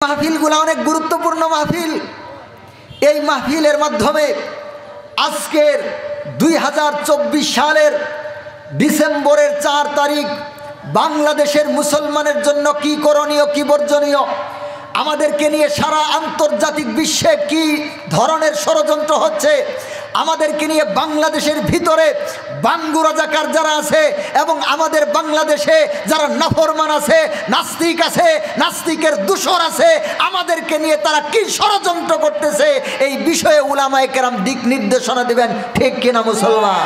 মাহফিলগুলো অনেক গুরুত্বপূর্ণ মাহফিল। এই মাহফিলের মাধ্যমে আজকের 2024 সালের ডিসেম্বরের 4 তারিখ বাংলাদেশের মুসলমানের জন্য কি করণীয়, কি বর্জনীয়, আমাদেরকে নিয়ে সারা আন্তর্জাতিক বিশ্বে কি ধরনের ষড়যন্ত্র হচ্ছে, আমাদেরকে নিয়ে বাংলাদেশের ভিতরে বাঙ্গু রাজাকার যারা আছে এবং আমাদের বাংলাদেশে যারা নাফরমান আছে, নাস্তিক আছে, নাস্তিকের দূষর আছে, আমাদেরকে নিয়ে তারা কি ষড়যন্ত্র করতেছে, এই বিষয়ে উলামায়ে কেরাম দিক নির্দেশনা দিবেন। ঠিক কিনা মুসলমান?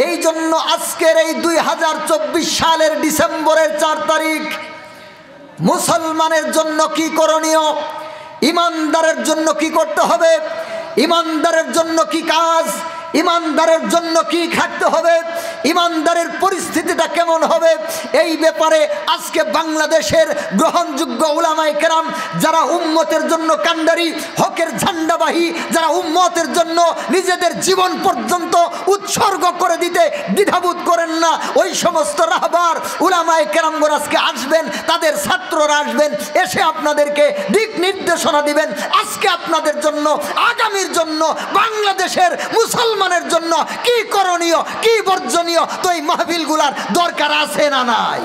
এই জন্য আজকের এই 2024 সালের ডিসেম্বরের 4 তারিখ মুসলমানের জন্য কি করণীয়, ইমানদারের জন্য কি করতে হবে, ইমানদারের জন্য কি কাজ, ইমানদারের জন্য কি খাটতে হবে, ইমানদারের পরিস্থিতিটা কেমন হবে, এই ব্যাপারে আজকে বাংলাদেশের গ্রহণযোগ্য উলামায়ে কেরাম যারা উম্মতের জন্য কান্ডারি, হকের ঝান্ডাবাহী, যারা উম্মতের জন্য নিজেদের জীবন পর্যন্ত উৎসর্গ করে দিতে দ্বিধাবোধ করেন না, ওই সমস্ত রাহবার উলামায়ে কেরামগণ আজকে আসবেন, তাদের ছাত্ররা আসবেন, এসে আপনাদেরকে দিক নির্দেশনা দিবেন। আজকে আপনাদের জন্য, আগামীর জন্য, বাংলাদেশের মুসলমানের জন্য কি করণীয়, কি বর্জনীয়, তো এই মাহফিলগুলার দরকার আছে না নাই?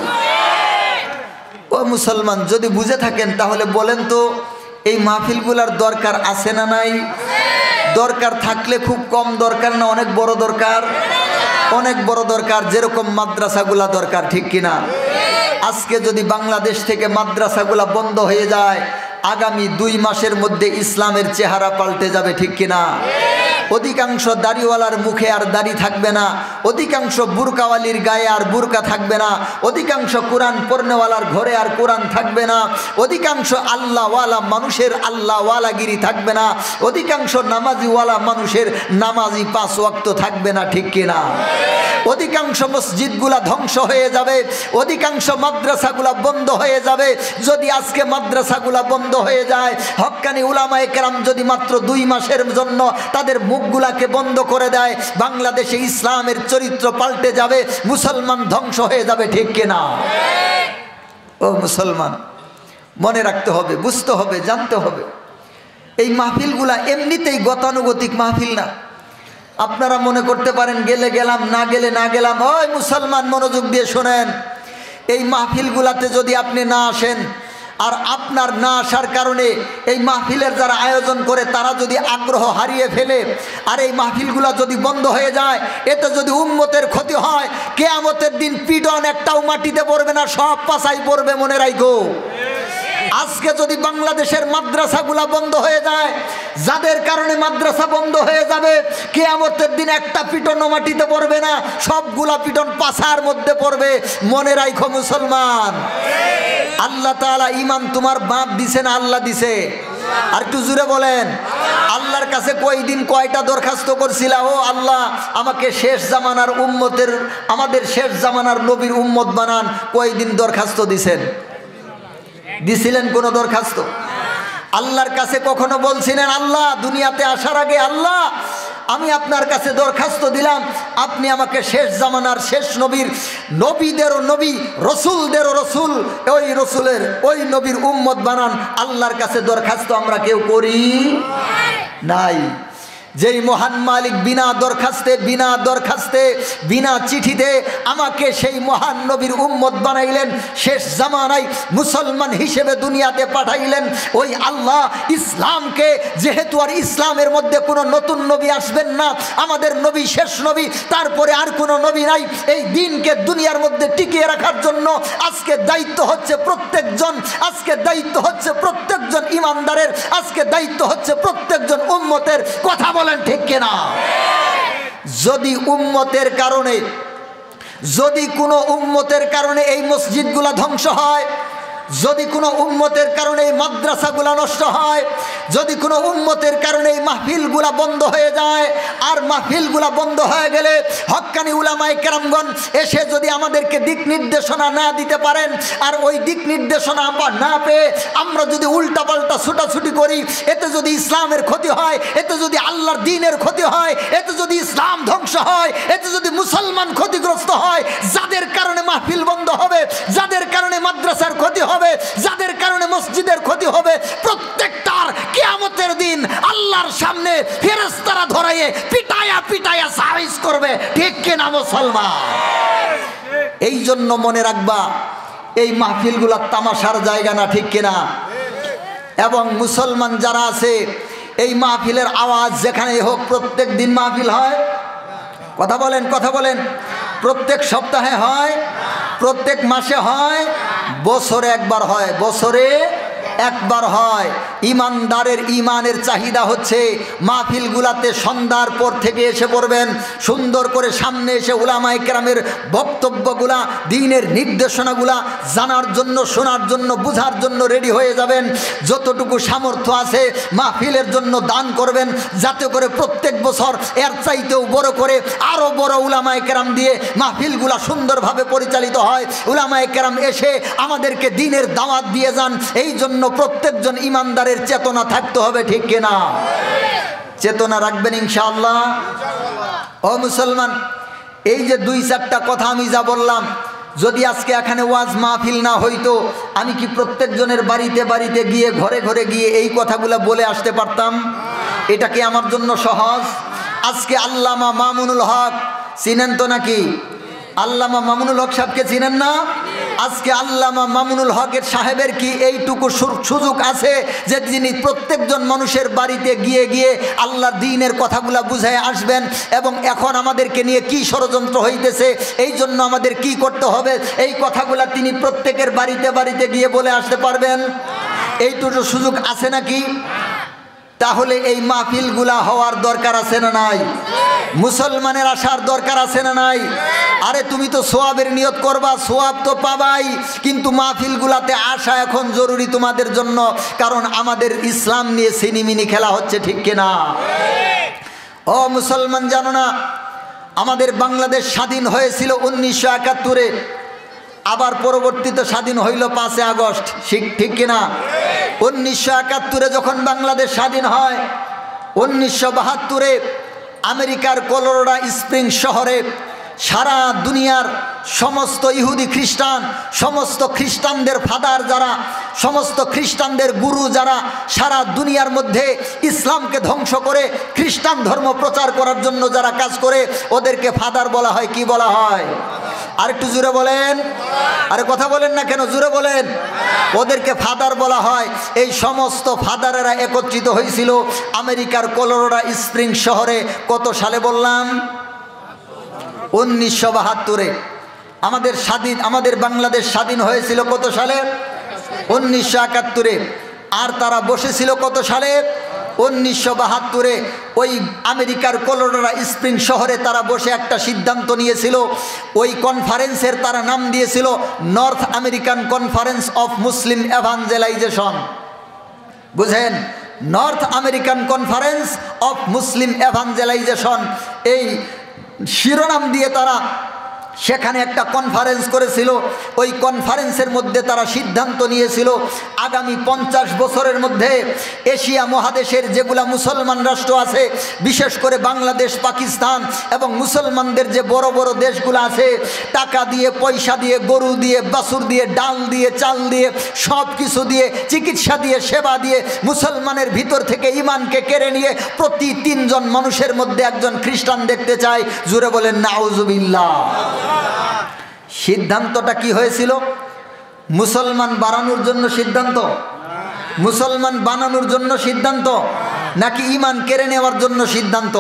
ও মুসলমান, যদি বুঝে থাকেন তাহলে বলেন তো এই মাহফিলগুলার দরকার আছে না নাই? দরকার থাকলে খুব কম দরকার না অনেক বড় দরকার? অনেক বড় দরকার, যেরকম মাদ্রাসাগুলা দরকার। ঠিক কিনা? আজকে যদি বাংলাদেশ থেকে মাদ্রাসাগুলা বন্ধ হয়ে যায়, আগামী 2 মাসের মধ্যে ইসলামের চেহারা পাল্টে যাবে। ঠিক কিনা? অধিকাংশ দাড়িওয়ালার মুখে আর দাড়ি থাকবে না, অধিকাংশ বুরকাওয়ালির গায়ে আর বুরকা থাকবে না, অধিকাংশ কোরআন পড়নেওয়ালার ঘরে আর কোরআন থাকবে না, অধিকাংশ আল্লাহওয়ালা মানুষের আল্লাহওয়ালাগিরি থাকবে না, অধিকাংশ নামাজিওয়ালা মানুষের নামাজি 5 ওয়াক্ত থাকবে না। ঠিক কিনা? অধিকাংশ মসজিদগুলা ধ্বংস হয়ে যাবে, অধিকাংশ মাদ্রাসাগুলা বন্ধ হয়ে যাবে। যদি আজকে মাদ্রাসাগুলা বন্ধ হয়ে যায়, হক্কানি উলামায়ে কেরাম যদি মাত্র 2 মাসের জন্য তাদের মুখগুলাকে বন্ধ করে দেয়, বাংলাদেশে ইসলামের চরিত্র পাল্টে যাবে, মুসলমান ধ্বংস হয়ে যাবে। ঠিক কিনা? ও মুসলমান, মনে রাখতে হবে, বুঝতে হবে, জানতে হবে, এই মাহফিলগুলা এমনিতেই গতানুগতিক মাহফিল না। আপনারা মনে করতে পারেন গেলে গেলাম, না গেলে না গেলাম। ওই মুসলমান, মনোযোগ দিয়ে শোনেন, এই মাহফিলগুলাতে যদি আপনি না আসেন আর আপনার না আসার কারণে এই মাহফিলের যারা আয়োজন করে তারা যদি আগ্রহ হারিয়ে ফেলে আর এই মাহফিলগুলা যদি বন্ধ হয়ে যায়, এতে যদি উম্মতের ক্ষতি হয়, কিয়ামতের দিন পিডন একটাও মাটিতে পড়বে না, সব পাছাই পড়বে। মনে রাখো, আজকে যদি বাংলাদেশের মাদ্রাসাগুলা বন্ধ হয়ে যায়, যাদের কারণে মাদ্রাসা বন্ধ হয়ে যাবে, কিয়ামতের দিন একটা পিটনও মাটিতে পড়বে না, সবগুলা পিটন পাছার মধ্যে পড়বে। মনে রাখো মুসলমান, আল্লাহ তাআলা ঈমান তোমার বাপ দিছে না আল্লাহ দিছে? আর একটু জোরে বলেন। আল্লাহর কাছে কয়দিন কয়টা দরখাস্ত করছিলা? ও আল্লাহ, আমাকে শেষ জামানার উম্মতের, আমাদের শেষ জামানার নবীর উম্মত বানান। কয়দিন দরখাস্ত দিছেন? দিছিলেন কোনো দরখাস্ত? আল্লাহর কাছে কখনো বলছিলেন, আল্লাহ দুনিয়াতে আসার আগে আল্লাহ আমি আপনার কাছে দরখাস্ত দিলাম, আপনি আমাকে শেষ জামানার শেষ নবীর, নবীদেরও নবী, রসুলদেরও রসুল, ওই রসুলের ওই নবীর উম্মত বানান? আল্লাহর কাছে দরখাস্ত আমরা কেউ করি নাই। যেই মহান মালিক বিনা দরখাস্তে বিনা চিঠিতে আমাকে সেই মহান নবীর উম্মত বানাইলেন, শেষ জামানায় মুসলমান হিসেবে দুনিয়াতে পাঠাইলেন, ওই আল্লাহ ইসলামকে, যেহেতু আর ইসলামের মধ্যে কোনো নতুন নবী আসবেন না, আমাদের নবী শেষ নবী, তারপরে আর কোনো নবী নাই, এই দিনকে দুনিয়ার মধ্যে টিকিয়ে রাখার জন্য আজকে দায়িত্ব হচ্ছে প্রত্যেকজন, আজকে দায়িত্ব হচ্ছে প্রত্যেকজন ইমানদারের, আজকে দায়িত্ব হচ্ছে প্রত্যেকজন উম্মতের। কথা বলেন ঠিক কিনা? যদি উম্মতের কারণে, যদি কোনো উম্মতের কারণে এই মসজিদগুলা ধ্বংস হয়, যদি কোনো উম্মতের কারণে এই মাদ্রাসাগুলা নষ্ট হয়, যদি কোনো উম্মতের কারণে এই মাহফিলগুলা বন্ধ হয়ে যায়, আর মাহফিলগুলা বন্ধ হয়ে গেলে হক্কানি উলামায়ে কেরামগণ এসে যদি আমাদেরকে দিক নির্দেশনা না দিতে পারেন, আর ওই দিক নির্দেশনা আমরা না পেয়ে আমরা যদি উল্টাপাল্টা ছুটাছুটি করি, এতে যদি ইসলামের ক্ষতি হয়, এতে যদি আল্লাহর দ্বীনের ক্ষতি হয়, এতে যদি ইসলাম ধ্বংস হয়, এতে যদি মুসলমান ক্ষতিগ্রস্ত হয়, যাদের কারণে মাহফিল বন্ধ হবে, যাদের কারণে মাদ্রাসার ক্ষতি হবে, হবে, যাদের কারণে মসজিদের ক্ষতি হবে, প্রত্যেকটার কিয়ামতের দিন আল্লাহর সামনে ফেরেশতারা ধরাইয়ে পিটায়া পিটায়া সাইজ করবে। ঠিক কিনা মুসলমান? এই জন্য মনে রাখবা, এই মাহফিলগুলা তামাশার জায়গা না। ঠিক কিনা? এবং মুসলমান যারা আছে, এই মাহফিলের আওয়াজ যেখানে হোক, প্রত্যেক দিন মাহফিল হয়? কথা বলেন, কথা বলেন। প্রত্যেক সপ্তাহে হয়? প্রত্যেক মাসে হয়? বছরে একবার হয়? বছরে একবার হয়। ইমানদারের ইমানের চাহিদা হচ্ছে মাহফিলগুলাতে সন্ধ্যার পর থেকে এসে পড়বেন, সুন্দর করে সামনে এসে উলামায়ে কেরামের বক্তব্যগুলা, দ্বীনের নির্দেশনাগুলা জানার জন্য, শোনার জন্য, বুঝার জন্য রেডি হয়ে যাবেন। যতটুকু সামর্থ্য আছে মাহফিলের জন্য দান করবেন, যাতে করে প্রত্যেক বছর এর চাইতেও বড় করে আরও বড় উলামায়ে কেরাম দিয়ে মাহফিলগুলা সুন্দরভাবে পরিচালিত হয়। উলামায়ে কেরাম এসে আমাদেরকে দ্বীনের দাওয়াত দিয়ে যান। এই জন্য প্রত্যেকজন ইমানদারের চেতনা থাকতে হবে। ঠিক কিনা? চেতনা রাখবেন ইনশাআল্লাহ। ও মুসলমান, এই যে দুই চারটা কথা আমি যা বললাম, যদি আজকে এখানে ওয়াজ মাহফিল না হইতো, আমি কি প্রত্যেকজনের বাড়িতে বাড়িতে গিয়ে, ঘরে ঘরে গিয়ে এই কথাগুলো বলে আসতে পারতাম? এটা কি আমার জন্য সহজ? আজকে আল্লামা মামুনুল হক চিনেন তো নাকি? আল্লামা মামুনুল হক সাহেবকে চিনেন না? আজকে আল্লামা মামুনুল হকের সাহেবের কি এইটুকু সুযোগ আছে যে তিনি প্রত্যেকজন মানুষের বাড়িতে গিয়ে গিয়ে আল্লাহর দ্বীনের কথাগুলা বুঝায় আসবেন? এবং এখন আমাদেরকে নিয়ে কি ষড়যন্ত্র হইতেছে, এই জন্য আমাদের কি করতে হবে, এই কথাগুলা তিনি প্রত্যেকের বাড়িতে বাড়িতে গিয়ে বলে আসতে পারবেন? এইটুকু সুযোগ আছে নাকি? তাহলে এই মাহফিলগুলা হওয়ার দরকার আছে না নাই? মুসলমানের আসার দরকার আছে না নাই? আরে তুমি তো সোয়াবের নিয়ত করবা, সোয়াব তো পাবাই, কিন্তু মাহফিলগুলাতে আসা এখন জরুরি তোমাদের জন্য। কারণ আমাদের ইসলাম নিয়ে সিনিমিনি খেলা হচ্ছে। ঠিক কিনা? ও মুসলমান, জানো না আমাদের বাংলাদেশ স্বাধীন হয়েছিল 1971-এ, আবার পরবর্তীতে স্বাধীন হইল 5 আগস্ট। ঠিক কিনা? 1971-এ যখন বাংলাদেশ স্বাধীন হয়, 1972-এ আমেরিকার কলোরাডো স্প্রিং শহরে সারা দুনিয়ার সমস্ত ইহুদি খ্রিস্টান, সমস্ত খ্রিস্টানদের ফাদার যারা, সমস্ত খ্রিস্টানদের গুরু যারা সারা দুনিয়ার মধ্যে ইসলামকে ধ্বংস করে খ্রিস্টান ধর্ম প্রচার করার জন্য যারা কাজ করে, ওদেরকে ফাদার বলা হয়। কি বলা হয়? আর একটু জোরে বলেন। আরে কথা বলেন না কেন? জোরে বলেন। ওদেরকে ফাদার বলা হয়। এই সমস্ত ফাদারেরা একত্রিত হয়েছিল আমেরিকার কলোরাডো স্প্রিং শহরে। কত সালে বললাম? 1972-এ। আমাদের বাংলাদেশ স্বাধীন হয়েছিল কত সালে? 1971-এ। আর তারা বসেছিল কত সালে? 1972-এ। ওই আমেরিকার কলোরাডো স্প্রিং শহরে তারা বসে একটা সিদ্ধান্ত নিয়েছিল। ওই কনফারেন্সের তারা নাম দিয়েছিল North American Conference of Muslim Evangelization. বুঝেন? North American Conference of Muslim Evangelization, এই শিরোনাম দিয়ে তারা সেখানে একটা কনফারেন্স করেছিল। ওই কনফারেন্সের মধ্যে তারা সিদ্ধান্ত নিয়েছিল আগামী 50 বছরের মধ্যে এশিয়া মহাদেশের যেগুলা মুসলমান রাষ্ট্র আছে, বিশেষ করে বাংলাদেশ, পাকিস্তান এবং মুসলমানদের যে বড় বড় দেশগুলো আছে, টাকা দিয়ে, পয়সা দিয়ে, গরু দিয়ে, বাছুর দিয়ে, ডাল দিয়ে, চাল দিয়ে, সব কিছু দিয়ে, চিকিৎসা দিয়ে, সেবা দিয়ে মুসলমানের ভিতর থেকে ইমানকে কেড়ে নিয়ে প্রতি 3 জন মানুষের মধ্যে একজন খ্রিস্টান দেখতে চায়। জোরে বলেন নাউজুবিল্লাহ। সিদ্ধান্তটা কি হয়েছিল? মুসলমান বাড়ানোর জন্য সিদ্ধান্ত? মুসলমান বানানোর জন্য সিদ্ধান্ত, নাকি ইমান কেড়ে নেওয়ার জন্য সিদ্ধান্ত?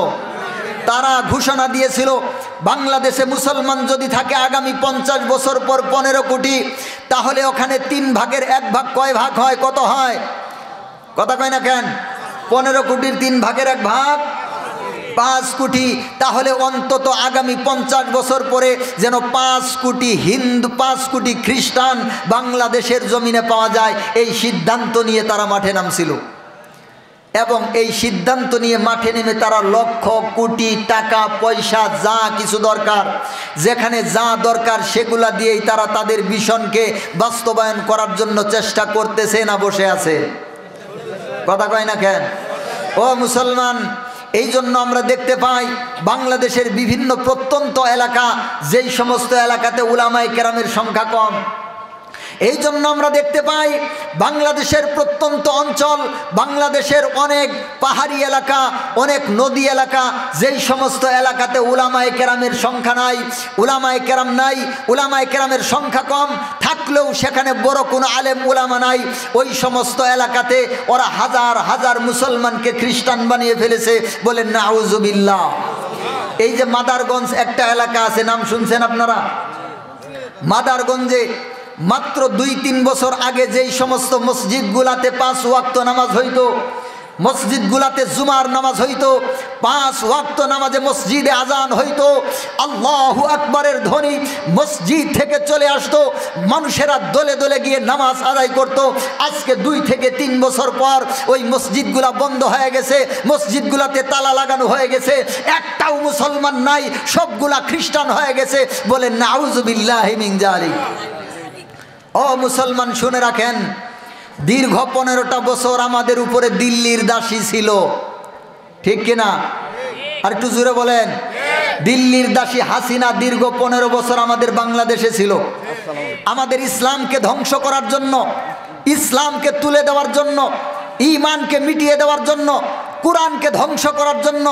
তারা ঘোষণা দিয়েছিল বাংলাদেশে মুসলমান যদি থাকে আগামী 50 বছর পর 15 কোটি, তাহলে ওখানে 3 ভাগের 1 ভাগ কয় ভাগ হয়? কত হয়? কথা কয় না কেন? 15 কোটির 3 ভাগের 1 ভাগ 5 কোটি। তাহলে অন্তত আগামী 50 বছর পরে যেন 5 কোটি হিন্দু, 5 কোটি খ্রিস্টান বাংলাদেশের জমিনে পাওয়া যায়, এই সিদ্ধান্ত নিয়ে তারা মাঠে নামছিল। এবং এই সিদ্ধান্ত নিয়ে মাঠে নেমে তারা লক্ষ কোটি টাকা পয়সা যা কিছু দরকার, যেখানে যা দরকার সেগুলা দিয়েই তারা তাদের মিশনকে বাস্তবায়ন করার জন্য চেষ্টা করতেছে না বসে আছে? কথা কয় না কেন? ও মুসলমান, এই জন্য আমরা দেখতে পাই বাংলাদেশের বিভিন্ন প্রত্যন্ত এলাকা, যেই সমস্ত এলাকাতে উলামায়ে কেরামের সংখ্যা কম, এই জন্য আমরা দেখতে পাই বাংলাদেশের প্রত্যন্ত অঞ্চল, বাংলাদেশের অনেক পাহাড়ি এলাকা, অনেক নদী এলাকা, যেই সমস্ত এলাকাতে উলামায়ে কেরামের সংখ্যা নাই, উলামায়ে কেরাম নাই, উলামায়ে কেরামের সংখ্যা কম থাকলেও সেখানে বড় কোনো আলেম উলামা নাই, ওই সমস্ত এলাকাতে ওরা হাজার হাজার মুসলমানকে খ্রিস্টান বানিয়ে ফেলেছে। বলেন নাউজুবিল্লাহ। এই যে মাদারগঞ্জ একটা এলাকা আছে, নাম শুনছেন আপনারা? মাদারগঞ্জে মাত্র 2-3 বছর আগে যেই সমস্ত মসজিদগুলাতে 5 ওয়াক্ত নামাজ হইতো, মসজিদগুলাতে জুমার নামাজ হইতো, 5 ওয়াক্ত নামাজে মসজিদে আজান হইতো, আল্লাহু আকবারের ধ্বনি মসজিদ থেকে চলে আসতো, মানুষেরা দলে দলে গিয়ে নামাজ আদায় করত। আজকে 2 থেকে 3 বছর পর ওই মসজিদগুলা বন্ধ হয়ে গেছে, মসজিদগুলাতে তালা লাগানো হয়ে গেছে, একটাও মুসলমান নাই, সবগুলা খ্রিস্টান হয়ে গেছে। বলেন নাউজুবিল্লাহি মিন যালিক। ও মুসলমান শুনে রাখেন, দীর্ঘ 15টা বছর আমাদের উপরে দিল্লির দাসী ছিল, ঠিক কিনা? আর একটু জোরে বলেন। দিল্লির দাসী হাসিনা দীর্ঘ 15 বছর আমাদের বাংলাদেশে ছিল, আমাদের ইসলামকে ধ্বংস করার জন্য, ইসলামকে তুলে দেওয়ার জন্য, ঈমানকে মিটিয়ে দেওয়ার জন্য, কোরআনকে ধ্বংস করার জন্য।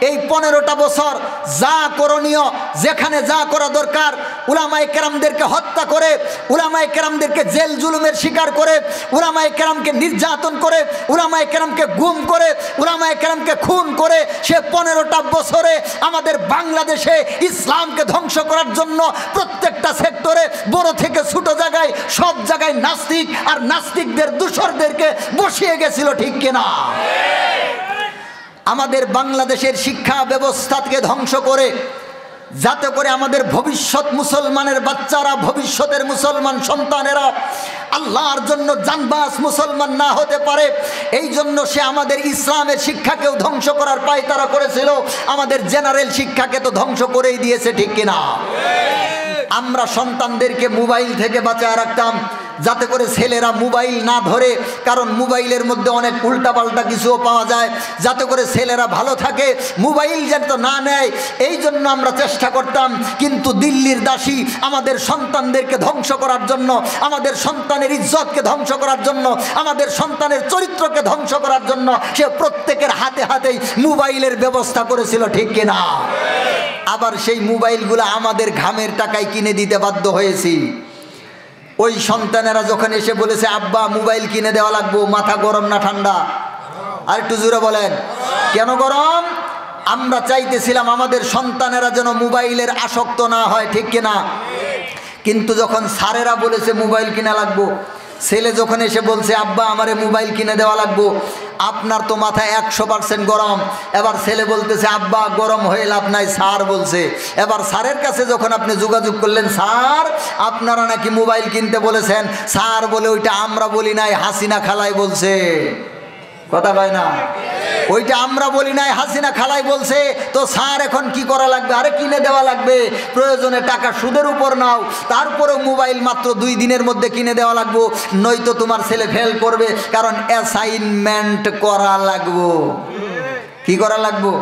এই 15টা বছর যা করণীয়, যেখানে যা করা দরকার, উলামায়ে কেরামদেরকে হত্যা করে, উলামায়ে কেরামদেরকে জেল জুলুমের শিকার করে, উলামায়ে কেরামকে নির্যাতন করে, উলামায়ে কেরামকে গুম করে, উলামায়ে কেরামকে খুন করে, সে 15টা বছরে আমাদের বাংলাদেশে ইসলামকে ধ্বংস করার জন্য প্রত্যেকটা সেক্টরে, বড় থেকে ছোট জায়গায়, সব জায়গায় নাস্তিক আর নাস্তিকদের দূষরদেরকে বসিয়ে গেছিল, ঠিক কিনা? আমাদের বাংলাদেশের শিক্ষা ব্যবস্থাকে ধ্বংস করে, যাতে করে আমাদের ভবিষ্যৎ মুসলমানের বাচ্চারা, ভবিষ্যতের মুসলমান সন্তানেরা আল্লাহর জন্য জানবাজ মুসলমান না হতে পারে, এই জন্য সে আমাদের ইসলামের শিক্ষাকেও ধ্বংস করার পায়তারা করেছিল। আমাদের জেনারেল শিক্ষাকে তো ধ্বংস করেই দিয়েছে, ঠিক কিনা? আমরা সন্তানদেরকে মোবাইল থেকে বাঁচায় রাখতাম, যাতে করে ছেলেরা মোবাইল না ধরে, কারণ মোবাইলের মধ্যে অনেক উল্টাপাল্টা কিছুও পাওয়া যায়, যাতে করে ছেলেরা ভালো থাকে, মোবাইল যেন না নেয়, এই জন্য আমরা চেষ্টা করতাম। কিন্তু দিল্লির দাসী আমাদের সন্তানদেরকে ধ্বংস করার জন্য, আমাদের সন্তানের ইজ্জতকে ধ্বংস করার জন্য, আমাদের সন্তানের চরিত্রকে ধ্বংস করার জন্য সে প্রত্যেকের হাতে হাতেই মোবাইলের ব্যবস্থা করেছিল, ঠিক কিনা? আবার সেই মোবাইলগুলো আমাদের ঘামের টাকায় কিনে দিতে বাধ্য হয়েছি। ওই সন্তানেরা যখন এসে বলেছে, আব্বা মোবাইল কিনে দেওয়া লাগবো, মাথা গরম না ঠান্ডা? আর একটু জোরে বলেন, কেন গরম? আমরা চাইতেছিলাম আমাদের সন্তানেরা যেন মোবাইলের আসক্ত না হয়, ঠিক কিনা? কিন্তু যখন স্যারেরা বলেছে মোবাইল কিনা লাগবো, ছেলে যখন এসে বলছে, আব্বা আমারে মোবাইল কিনে দেওয়া লাগবো, আপনার তো মাথায় 100% গরম। এবার ছেলে বলতেছে, আব্বা গরম হয়ে লাভ নাই, স্যার বলছে। এবার স্যারের কাছে যখন আপনি যোগাযোগ করলেন, স্যার আপনারা নাকি মোবাইল কিনতে বলেছেন, স্যার বলে ওইটা আমরা বলি নাই, হাসিনা খালাই বলছে। কথা কয় না? ওইটা আমরা বলি নাই, হাসিনা খালাই বলছে। তো স্যার এখন কি করা লাগবে? আরে কিনে দেওয়া লাগবে, প্রয়োজনে টাকা সুদের উপর নাও, তারপরেও মোবাইল মাত্র 2 দিনের মধ্যে কিনে দেওয়া লাগবো, নয়তো তোমার ছেলে ফেল করবে, কারণ অ্যাসাইনমেন্ট করা লাগবো। কি করা লাগবো?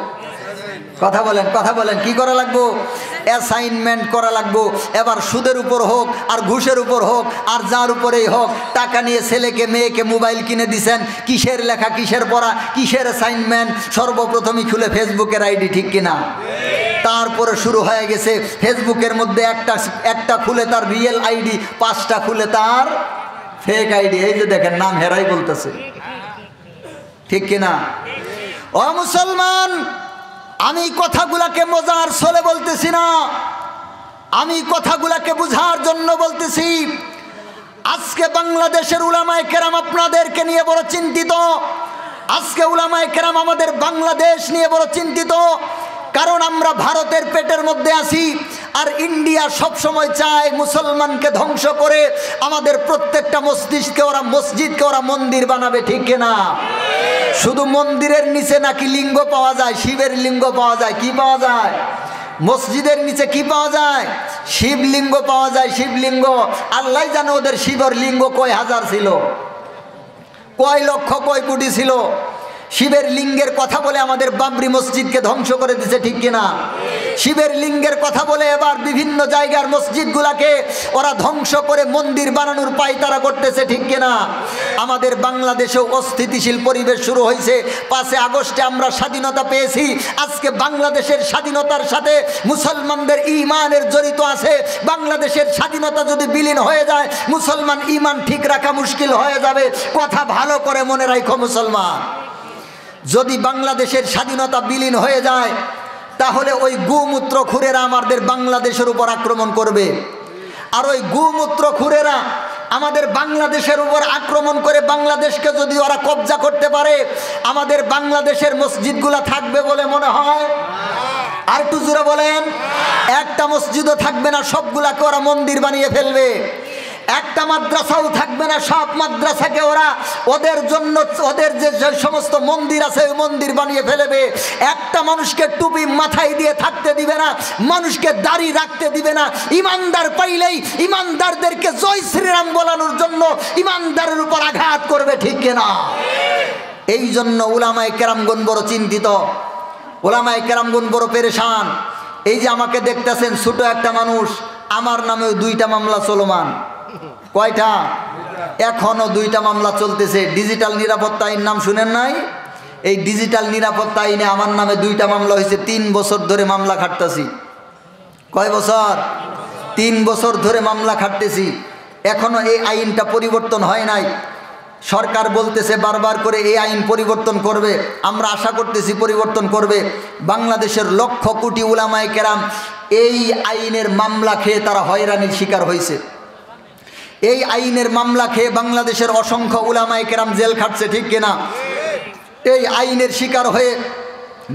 কথা বলেন, কথা বলেন, কি করা লাগবো? অ্যাসাইনমেন্ট করা লাগবো। এবার সুদের উপর হোক আর ঘুষের উপর হোক আর যার উপরেই হোক, টাকা নিয়ে ছেলেকে মেয়েকে মোবাইল কিনে দিছেন, কিসের লেখা, কিসের পড়া, কিসের অ্যাসাইনমেন্ট? সর্বপ্রথমই খুলে ফেসবুকের আইডি, ঠিক কিনা? তারপরে শুরু হয়ে গেছে ফেসবুকের মধ্যে একটা খুলে তার রিয়েল আইডি, 5টা খুলে তার ফেক আইডি। এই যে দেখেন, নাম হেরাই বলতেছে, ঠিক কিনা? ও মুসলমান, আমি কথাগুলাকে মজার ছলে বলতেছি না, আমি কথাগুলাকে বুঝার জন্য বলতেছি। আজকে বাংলাদেশের উলামায়ে কেরাম আপনাদেরকে নিয়ে বড় চিন্তিত, আজকে উলামায়ে কেরাম আমাদের বাংলাদেশ নিয়ে বড় চিন্তিত, কারণ আমরা ভারতের পেটের মধ্যে আছি, আর ইন্ডিয়া সব সময় চায় মুসলমানকে ধ্বংস করে আমাদের প্রত্যেকটা মসজিদকে ওরা মন্দির বানাবে, ঠিক কিনা? শুধু মন্দিরের নিচে নাকি লিঙ্গ পাওয়া যায়, শিবের লিঙ্গ পাওয়া যায়। কি পাওয়া যায়? মসজিদের নিচে কি পাওয়া যায়? শিবলিঙ্গ পাওয়া যায়, শিবলিঙ্গ। আল্লাহ জানে ওদের শিবের লিঙ্গ কয় হাজার ছিল, কয় লক্ষ, কয় কোটি ছিল। শিবের লিঙ্গের কথা বলে আমাদের বাবরি মসজিদকে ধ্বংস করে দিয়েছে, ঠিক কিনা? শিবের লিঙ্গের কথা বলে এবার বিভিন্ন জায়গার মসজিদগুলোকে ওরা ধ্বংস করে মন্দির বানানোর পায়তারা করতেছে, ঠিক কিনা? আমাদের বাংলাদেশেও অস্থিতিশীল পরিবেশ শুরু হয়েছে। 5 আগস্টে আমরা স্বাধীনতা পেয়েছি। আজকে বাংলাদেশের স্বাধীনতার সাথে মুসলমানদের ঈমানের জড়িত আছে। বাংলাদেশের স্বাধীনতা যদি বিলীন হয়ে যায়, মুসলমান ঈমান ঠিক রাখা মুশকিল হয়ে যাবে। কথা ভালো করে মনে রাখো মুসলমান, যদি বাংলাদেশের স্বাধীনতা বিলীন হয়ে যায় তাহলে ওই গোমূত্রখুরেরা আমাদের বাংলাদেশের উপর আক্রমণ করবে। আর ওই গোমূত্রখুরেরা আমাদের বাংলাদেশের উপর আক্রমণ করে বাংলাদেশকে যদি ওরা কবজা করতে পারে, আমাদের বাংলাদেশের মসজিদগুলো থাকবে বলে মনে হয়? আর একটু জোরে বলেন। একটা মসজিদও থাকবে না, সবগুলাকে ওরা মন্দির বানিয়ে ফেলবে। একটা মাদ্রাসাও থাকবে না, সব মাদ্রাসাকে ওরা ওদের জন্য ওদের যে সমস্ত মন্দির আছে ওই মন্দির বানিয়ে ফেলবে। একটা মানুষকে টুপি মাথায় দিয়ে থাকতে দিবে না, মানুষকে দাড়ি রাখতে দিবে না। ইমানদার পাইলেই ইমানদারদেরকে জয় শ্রীরাম বলানোর জন্য ইমানদারের উপর আঘাত করবে, ঠিক কিনা? এই জন্য উলামায়ে কেরামগণ বড় চিন্তিত, উলামায়ে কেরামগণ বড় পেরেশান। এই যে আমাকে দেখতেছেন ছোট একটা মানুষ, আমার নামেও 2টা মামলা চলমান। কয়টা? এখনো 2টা মামলা চলতেছে। ডিজিটাল নিরাপত্তা আইন নাম শুনেন নাই? এই ডিজিটাল নিরাপত্তা আইনে আমার নামে 2টা মামলা হয়েছে। 3 বছর ধরে মামলা খাটতেছি। কয় বছর? 3 বছর ধরে মামলা খাটতেছি। এখনো এই আইনটা পরিবর্তন হয় নাই। সরকার বলতেছে বারবার করে এই আইন পরিবর্তন করবে। আমরা আশা করতেছি পরিবর্তন করবে। বাংলাদেশের লক্ষ কোটি উলামায়ে কেরাম এই আইনের মামলা খেয়ে তারা হয়রানির শিকার হয়েছে। এই আইনের মামলা খেয়ে বাংলাদেশের অসংখ্য উলামায়ে কেরাম জেল খাটছে, ঠিক কিনা? এই আইনের শিকার হয়ে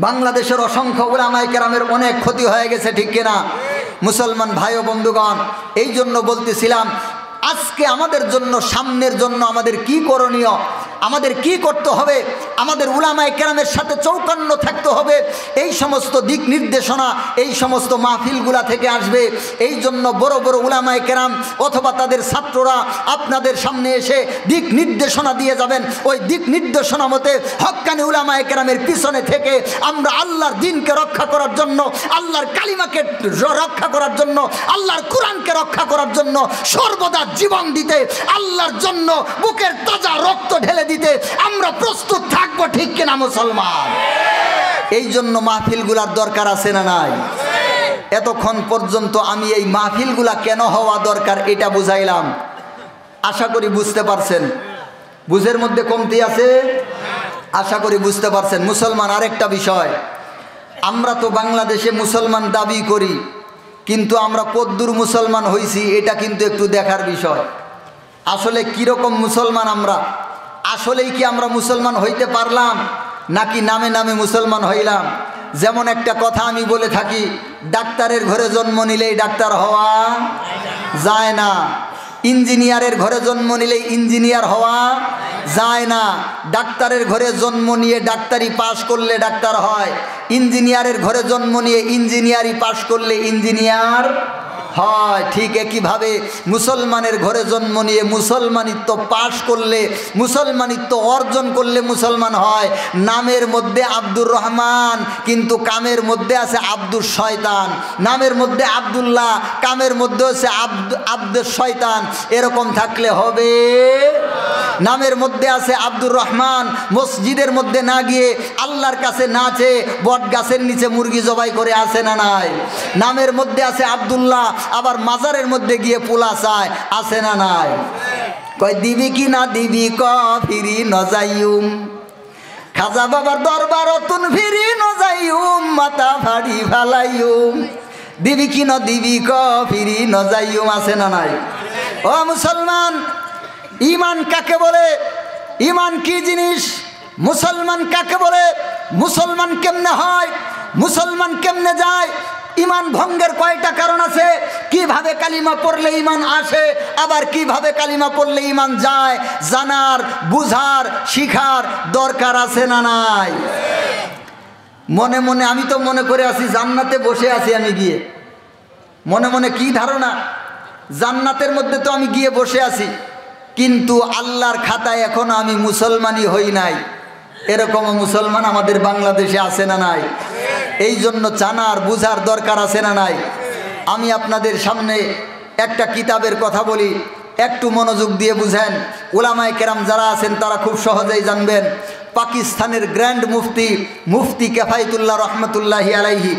বাংলাদেশের অসংখ্য উলামায়ে কেরামের অনেক ক্ষতি হয়ে গেছে, ঠিক কিনা? মুসলমান ভাই ও বন্ধুগণ, এই জন্য বলতেছিলাম আজকে আমাদের জন্য, সামনের জন্য আমাদের কি করণীয়, আমাদের কি করতে হবে, আমাদের উলামায়ে কেরামের সাথে চৌকান্ন থাকতে হবে। এই সমস্ত দিক নির্দেশনা এই সমস্ত মাহফিলগুলা থেকে আসবে। এই জন্য বড় বড় উলামায়ে কেরাম অথবা তাদের ছাত্ররা আপনাদের সামনে এসে দিক নির্দেশনা দিয়ে যাবেন। ওই দিক নির্দেশনা মতে হক্কানি উলামায়ে কেরামের পিছনে থেকে আমরা আল্লাহর দ্বীনকে রক্ষা করার জন্য, আল্লাহর কালিমাকে রক্ষা করার জন্য, আল্লাহর কোরআনকে রক্ষা করার জন্য সর্বদা জীবন দিতে, আল্লাহর জন্য বুকের তাজা রক্ত ঢেলে দিতে আমরা প্রস্তুত থাকবো, ঠিক কিনা মুসলমান? এই জন্য মাহফিলগুলার দরকার আছে না নাই? এতক্ষণ পর্যন্ত আমি এই মাহফিলগুলা কেন হওয়া দরকার এটা বুঝাইলাম। আশা করি বুঝতে পারছেন। বুঝের মধ্যে কমতি আছে? আশা করি বুঝতে পারছেন। মুসলমান, আরেকটা বিষয়, আমরা তো বাংলাদেশে মুসলমান দাবি করি, কিন্তু আমরা কদ্দুর মুসলমান হইছি এটা কিন্তু একটু দেখার বিষয়। আসলে কীরকম মুসলমান আমরা? আসলেই কি আমরা মুসলমান হইতে পারলাম, নাকি নামে নামে মুসলমান হইলাম? যেমন একটা কথা আমি বলে থাকি, ডাক্তারের ঘরে জন্ম নিলেই ডাক্তার হওয়া যায় না, ইঞ্জিনিয়ারের ঘরে জন্ম নিলেই ইঞ্জিনিয়ার হওয়া যায় না। ডাক্তারের ঘরে জন্ম নিয়ে ডাক্তারি পাশ করলে ডাক্তার হয়, ইঞ্জিনিয়ারের ঘরে জন্ম নিয়ে ইঞ্জিনিয়ারি পাশ করলে ইঞ্জিনিয়ার হয়। ঠিক একইভাবে মুসলমানের ঘরে জন্ম নিয়ে মুসলমানিত্ব পাশ করলে, মুসলমানিত্ব অর্জন করলে মুসলমান হয়। নামের মধ্যে আব্দুর রহমান, কিন্তু কামের মধ্যে আছে আব্দুর শয়তান। নামের মধ্যে আব্দুল্লাহ, কামের মধ্যে আছে আব্দুর শয়তান। এরকম থাকলে হবে? নামের মধ্যে আছে আব্দুর রহমান, মসজিদের মধ্যে না গিয়ে আল্লাহর কাছে নাচে, বট গাছের নিচে মুরগি জবাই করে, আছে না নাই? নামের মধ্যে আছে আব্দুল্লাহ, আবার মাজারের মধ্যে গিয়ে পোলা চায়, আছে না নাই? কয় দিবি কি না দিবি ক ফিরি নজাইম, খাজা বাবার দরবার তুন ফিরি নজাইম, মাথা ফাড়ি ফালাইম। দিবি কি না দিবি ক ফিরি নজাইম, আছে না নাই? ও মুসলমান, ঈমান কাকে বলে? ঈমান কি জিনিস? মুসলমান কাকে বলে? মুসলমান কেমনে হয়? মুসলমান কেমনে যায়? ঈমান ভঙ্গের কয়টা কারণ আছে? কিভাবে কালিমা পড়লে ঈমান আসে, আবার কিভাবে কালিমা পড়লে ঈমান যায়? জানার, বুঝার, শিখার দরকার আছে না নাই? মনে মনে আমি তো মনে করে আছি জান্নাতে বসে আছি আমি গিয়ে। মনে মনে কি ধারণা? জান্নাতের মধ্যে তো আমি গিয়ে বসে আছি, কিন্তু আল্লাহর খাতায় এখনো আমি মুসলমানই হই নাই। এরকম মুসলমান আমাদের বাংলাদেশে আছে না নাই? এই জন্য জানার বুঝার দরকার আছে না নাই? আমি আপনাদের সামনে একটা কিতাবের কথা বলি, একটু মনোযোগ দিয়ে বুঝেন। উলামায়ে কেরাম যারা আছেন তারা খুব সহজেই জানবেন। পাকিস্তানের গ্র্যান্ড মুফতি কিফায়েতুল্লাহ রহমতুল্লাহি আলাইহি,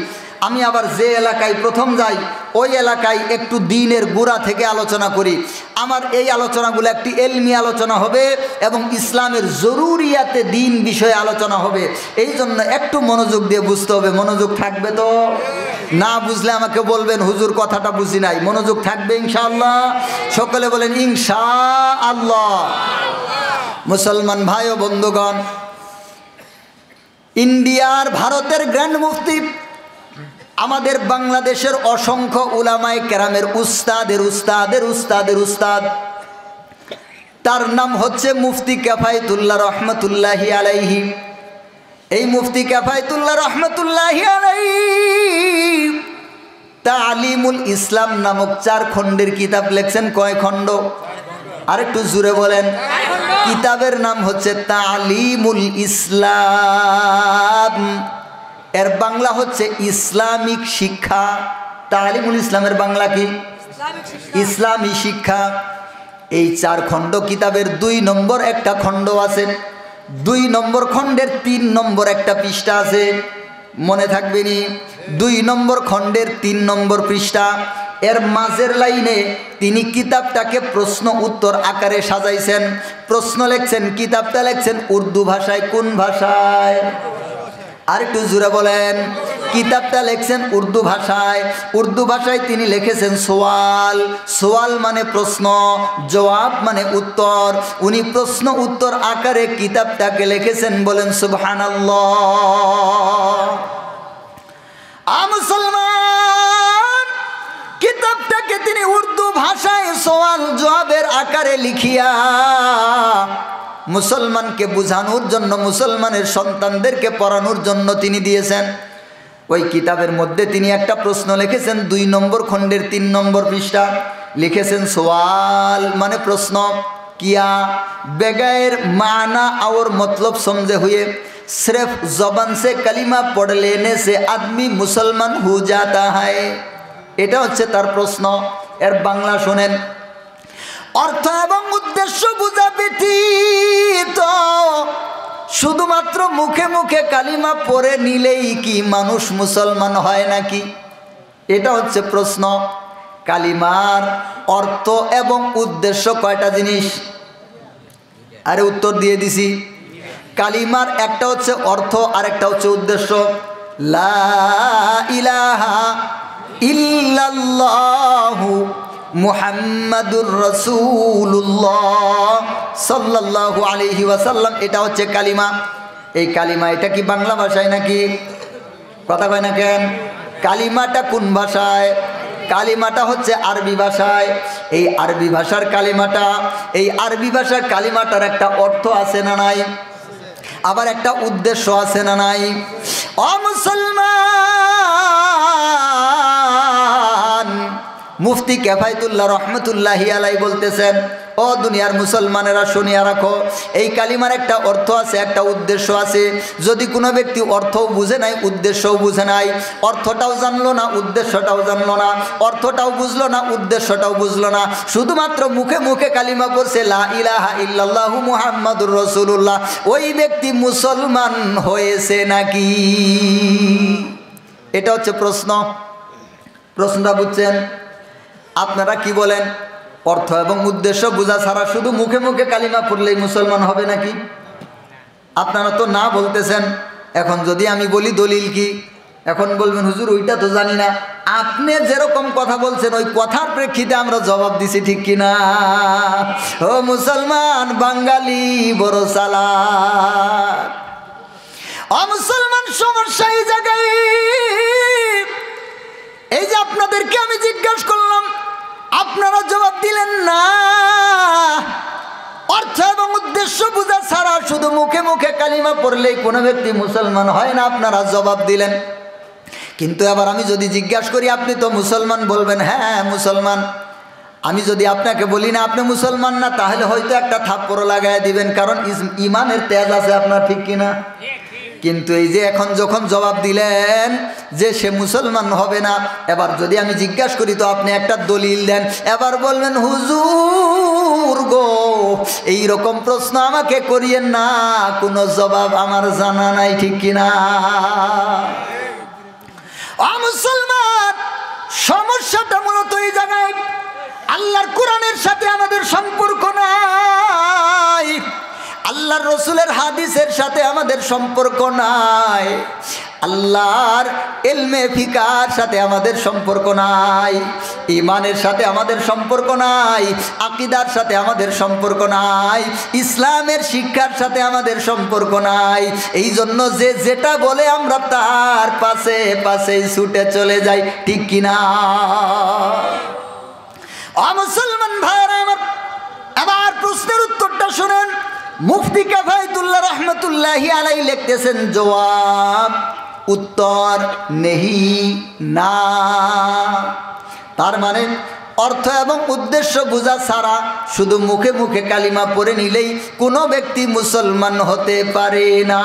আমি আবার যে এলাকায় প্রথম যাই ওই এলাকায় একটু দ্বীনের গোড়া থেকে আলোচনা করি। আমার এই আলোচনাগুলো একটি এলমি আলোচনা হবে এবং ইসলামের জরুরিয়াতে দ্বীন বিষয়ে আলোচনা হবে। এই জন্য একটু মনোযোগ দিয়ে বুঝতে হবে। মনোযোগ থাকবে তো? না বুঝলে আমাকে বলবেন হুজুর কথাটা বুঝি নাই। মনোযোগ থাকবে ইনশাআল্লাহ? সকলে বলেন ইনশাআল্লাহ। মুসলমান ভাই ও বন্ধুগণ, ইন্ডিয়ার ভারতের গ্র্যান্ড মুফতি, আমাদের বাংলাদেশের অসংখ্য উলামায়ে কেরামের উস্তাদ, তার নাম হচ্ছে মুফতি কিফায়েতুল্লাহ রহমতুল্লাহি আলাইহি। এই মুফতি কিফায়েতুল্লাহ রহমতুল্লাহি আলাইহি তালিমুল ইসলাম নামক 4 খণ্ডের কিতাব লিখছেন। কয় খণ্ড? আরেকটু জোরে বলেন। কিতাবের নাম হচ্ছে তালিমুল ইসলাম, এর বাংলা হচ্ছে ইসলামিক শিক্ষা। তালিমুল ইসলামের বাংলা কি? ইসলামী শিক্ষা। এই 4 খণ্ড কিতাবের 2 নম্বর একটা খণ্ড আছে। 2 নম্বর খণ্ডের 3 নম্বর একটা পৃষ্ঠা আছে, মনে থাকবে নি? 2 নম্বর খণ্ডের 3 নম্বর পৃষ্ঠা। এর মাঝের লাইনে তিনি কিতাবটাকে প্রশ্ন উত্তর আকারে সাজাইছেন। প্রশ্ন লিখছেন, কিতাবটা লিখছেন উর্দু ভাষায়। কোন ভাষায়? আর একটু জোরে বলেন। কিতাবটা লিখছেন উর্দু ভাষায়। উর্দু ভাষায় তিনি লিখেছেন সোয়াল মানে প্রশ্ন, জবাব মানে উত্তর। উনি প্রশ্ন উত্তর আকারে কিতাবটাকে লিখেছেন। বলেন সুবহানাল্লাহ। মুসলমান, কিতাবটাকে তিনি উর্দু ভাষায় সোয়াল জবাবের আকারে লিখিয়া মুসলমানকে বোঝানোর জন্য, মুসলমানের সন্তানদেরকে পড়ানোর জন্য তিনি দিয়েছেন। ওই কিতাবের মধ্যে তিনি একটা প্রশ্ন লিখেছেন। 2 নম্বর খণ্ডের 3 নম্বর পৃষ্ঠা লিখেছেন सवाल माने प्रश्न, किया बगैर माना और मतलब समझे हुए सिर्फ जबान से कलिमा पढ़ लेने से आदमी मुसलमान हो जाता है। এটা হচ্ছে তার প্রশ্ন। এর বাংলা শুনেন। अर्थ एवं उद्देश्य बुझा व्यतीत শুধুমাত্র মুখে মুখে কালিমা পড়ে নিলেই কি মানুষ মুসলমান হয় নাকি? এটা হচ্ছে প্রশ্ন। কালিমার অর্থ এবং উদ্দেশ্য কয়টা জিনিস? আরে উত্তর দিয়ে দিছি। কালিমার একটা হচ্ছে অর্থ আর একটা হচ্ছে উদ্দেশ্য। লা ইলাহা ইল্লাল্লাহু মুহাম্মাদুর রাসূলুল্লাহ সাল্লাল্লাহু আলাইহি ওয়াসাল্লাম, এটা হচ্ছে কালিমা। এই কালিমা এটা কি বাংলা ভাষায় নাকি? কথা কয় না কেন? কালিমাটা কোন ভাষায়? কালিমাটা হচ্ছে আরবি ভাষায়। এই আরবি ভাষার কালিমাটা, এই আরবি ভাষার কালিমাটার একটা অর্থ আছে না নাই? আবার একটা উদ্দেশ্য আছে না নাই? ও মুসলমান, মুফতি কিফায়েতুল্লাহ রহমতুল্লাহি আলাইহি বলতেছেন, ও দুনিয়ার মুসলমানেরা শুনিয়া রাখো, এই কালিমার একটা অর্থ আছে, একটা উদ্দেশ্য আছে। যদি কোনো ব্যক্তি অর্থও বুঝে নাই, উদ্দেশ্যও বুঝে নাই, অর্থটাও জানলো না, উদ্দেশ্যটাও জানলো না, অর্থটাও বুঝলো না, উদ্দেশ্যটাও বুঝলো না, শুধুমাত্র মুখে মুখে কালিমা পড়ছে লা ইলাহা ইল্লাল্লাহু মুহাম্মাদুর রাসূলুল্লাহ, ওই ব্যক্তি মুসলমান হয়েছে নাকি? এটা হচ্ছে প্রশ্ন। প্রশ্নটা বুঝছেন? আপনারা কি বলেন? অর্থ এবং উদ্দেশ্য বোঝা ছাড়া শুধু মুখে মুখে কালিমা পড়লেই মুসলমান হবে নাকি? আপনারা তো না বলতেছেন। এখন যদি আমি বলি দলিল কি, এখন বলবেন হুজুর ওইটা তো জানি না। আপনি যেরকম কথা বলছেন ওই কথার প্রেক্ষিতে আমরা জবাব দিছি, ঠিক কিনা? ও মুসলমান, বাঙালি বড় চালাক। ও মুসলমান, সমস্যা এই জায়গায়। এই যে আপনাদেরকে আমি জিজ্ঞাসা করলাম, আপনারা জবাব দিলেন না। অর্থ এবং উদ্দেশ্য বুঝা ছাড়া শুধু মুখে মুখে কালিমা পড়লেই কোনো ব্যক্তি মুসলমান হয় না, আপনারা জবাব দিলেন। কিন্তু এবার আমি যদি জিজ্ঞাসা করি, আপনি তো মুসলমান, বলবেন হ্যাঁ মুসলমান। আমি যদি আপনাকে বলি না আপনি মুসলমান না, তাহলে হয়তো একটা থাপ্পড় লাগাই দিবেন, কারণ ইমানের তেজ আছে আপনার, ঠিক কিনা? কিন্তু এই যে এখন যখন জবাব দিলেন যে সে মুসলমান হবে না, এবার যদি আমি জিজ্ঞাসা করি তো আপনি একটা দলিল দেন, এবার বলবেন হুজুর গো এই রকম প্রশ্ন আমাকে করিয়েন না, কোনো জবাব আমার জানা নাই, ঠিক কিনা? মুসলমান, সমস্যাটা মূলত এই জায়গায়, আল্লাহর কোরআনের সাথে আমাদের সম্পর্ক নাই, আল্লাহর রসুলের হাদিসের সাথে আমাদের সম্পর্ক নাই, আল্লাহর ইলমে ফিকার সাথে আমাদের সম্পর্ক নাই, ঈমানের সাথে আমাদের সম্পর্ক নাই, আকীদার সাথে আমাদের সম্পর্ক নাই, ইসলামের শিক্ষার সাথে আমাদের সম্পর্ক নাই। এই জন্য যে যেটা বলে আমরা তার পাশে পাশে ছুটে চলে যাই, ঠিক কিনা? মুসলমান ভাইরা আমার, এবার প্রশ্নের উত্তরটা শুনেন। মুফতি কিফায়াতুল্লাহ রহমতুল্লাহি আলাইহি লিখতেছেন, জবাব উত্তর নেহি, না। তার মানে অর্থ এবং উদ্দেশ্য বোঝা ছাড়া শুধু মুখে মুখে কালিমা পড়ে নিলেই কোনো ব্যক্তি মুসলমান হতে পারে না।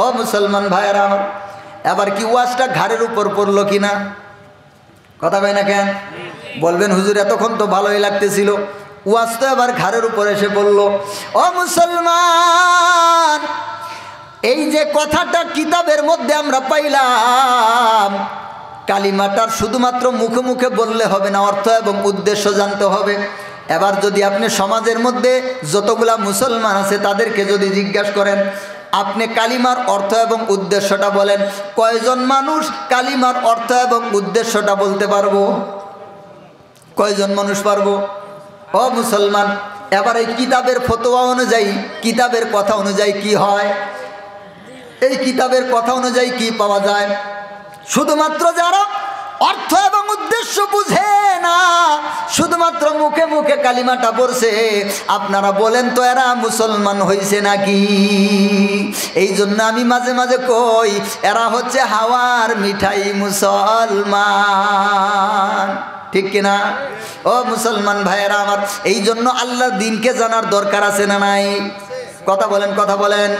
ও মুসলমান ভাইরা আমার, এবার কি ওয়াজটা ঘাড়ের উপর পড়লো কিনা? কথা কয় না কেন? বলবেন হুজুর এতক্ষণ তো ভালোই লাগতেছিল, ওয়াজ তো এবার ঘাড়ের উপর এসে বলল। ও মুসলমান, এই যে কথাটা কিতাবের মধ্যে আমরা পাইলাম, কালিমাটার শুধুমাত্র মুখে মুখে বললে হবে না, অর্থ এবং উদ্দেশ্য জানতে হবে। এবার যদি আপনি সমাজের মধ্যে যতগুলা মুসলমান আছে তাদেরকে যদি জিজ্ঞাসা করেন আপনি কালিমার অর্থ এবং উদ্দেশ্যটা বলেন, কয়জন মানুষ কালিমার অর্থ এবং উদ্দেশ্যটা বলতে পারবো? কয়জন মানুষ পারবো? ও মুসলমান, এবার এই কিতাবের ফতোয়া অনুযায়ী, কিতাবের কথা অনুযায়ী কি হয়? এই কিতাবের কথা অনুযায়ী কি পাওয়া যায়? শুধুমাত্র যারা অর্থ এবং উদ্দেশ্য বুঝে না, শুধুমাত্র মুখে মুখে কালিমাটা পড়ছে, আপনারা বলেন তো এরা মুসলমান হইছে নাকি? এই জন্য আমি মাঝে মাঝে কই এরা হচ্ছে হাওয়ার মিঠাই মুসলমান, ঠিক কিনা? ও মুসলমান ভাইয়েরা আমার, এই জন্য আল্লাহর দিনকে জানার দরকার আছে না নাই? কথা বলেন, কথা বলেন।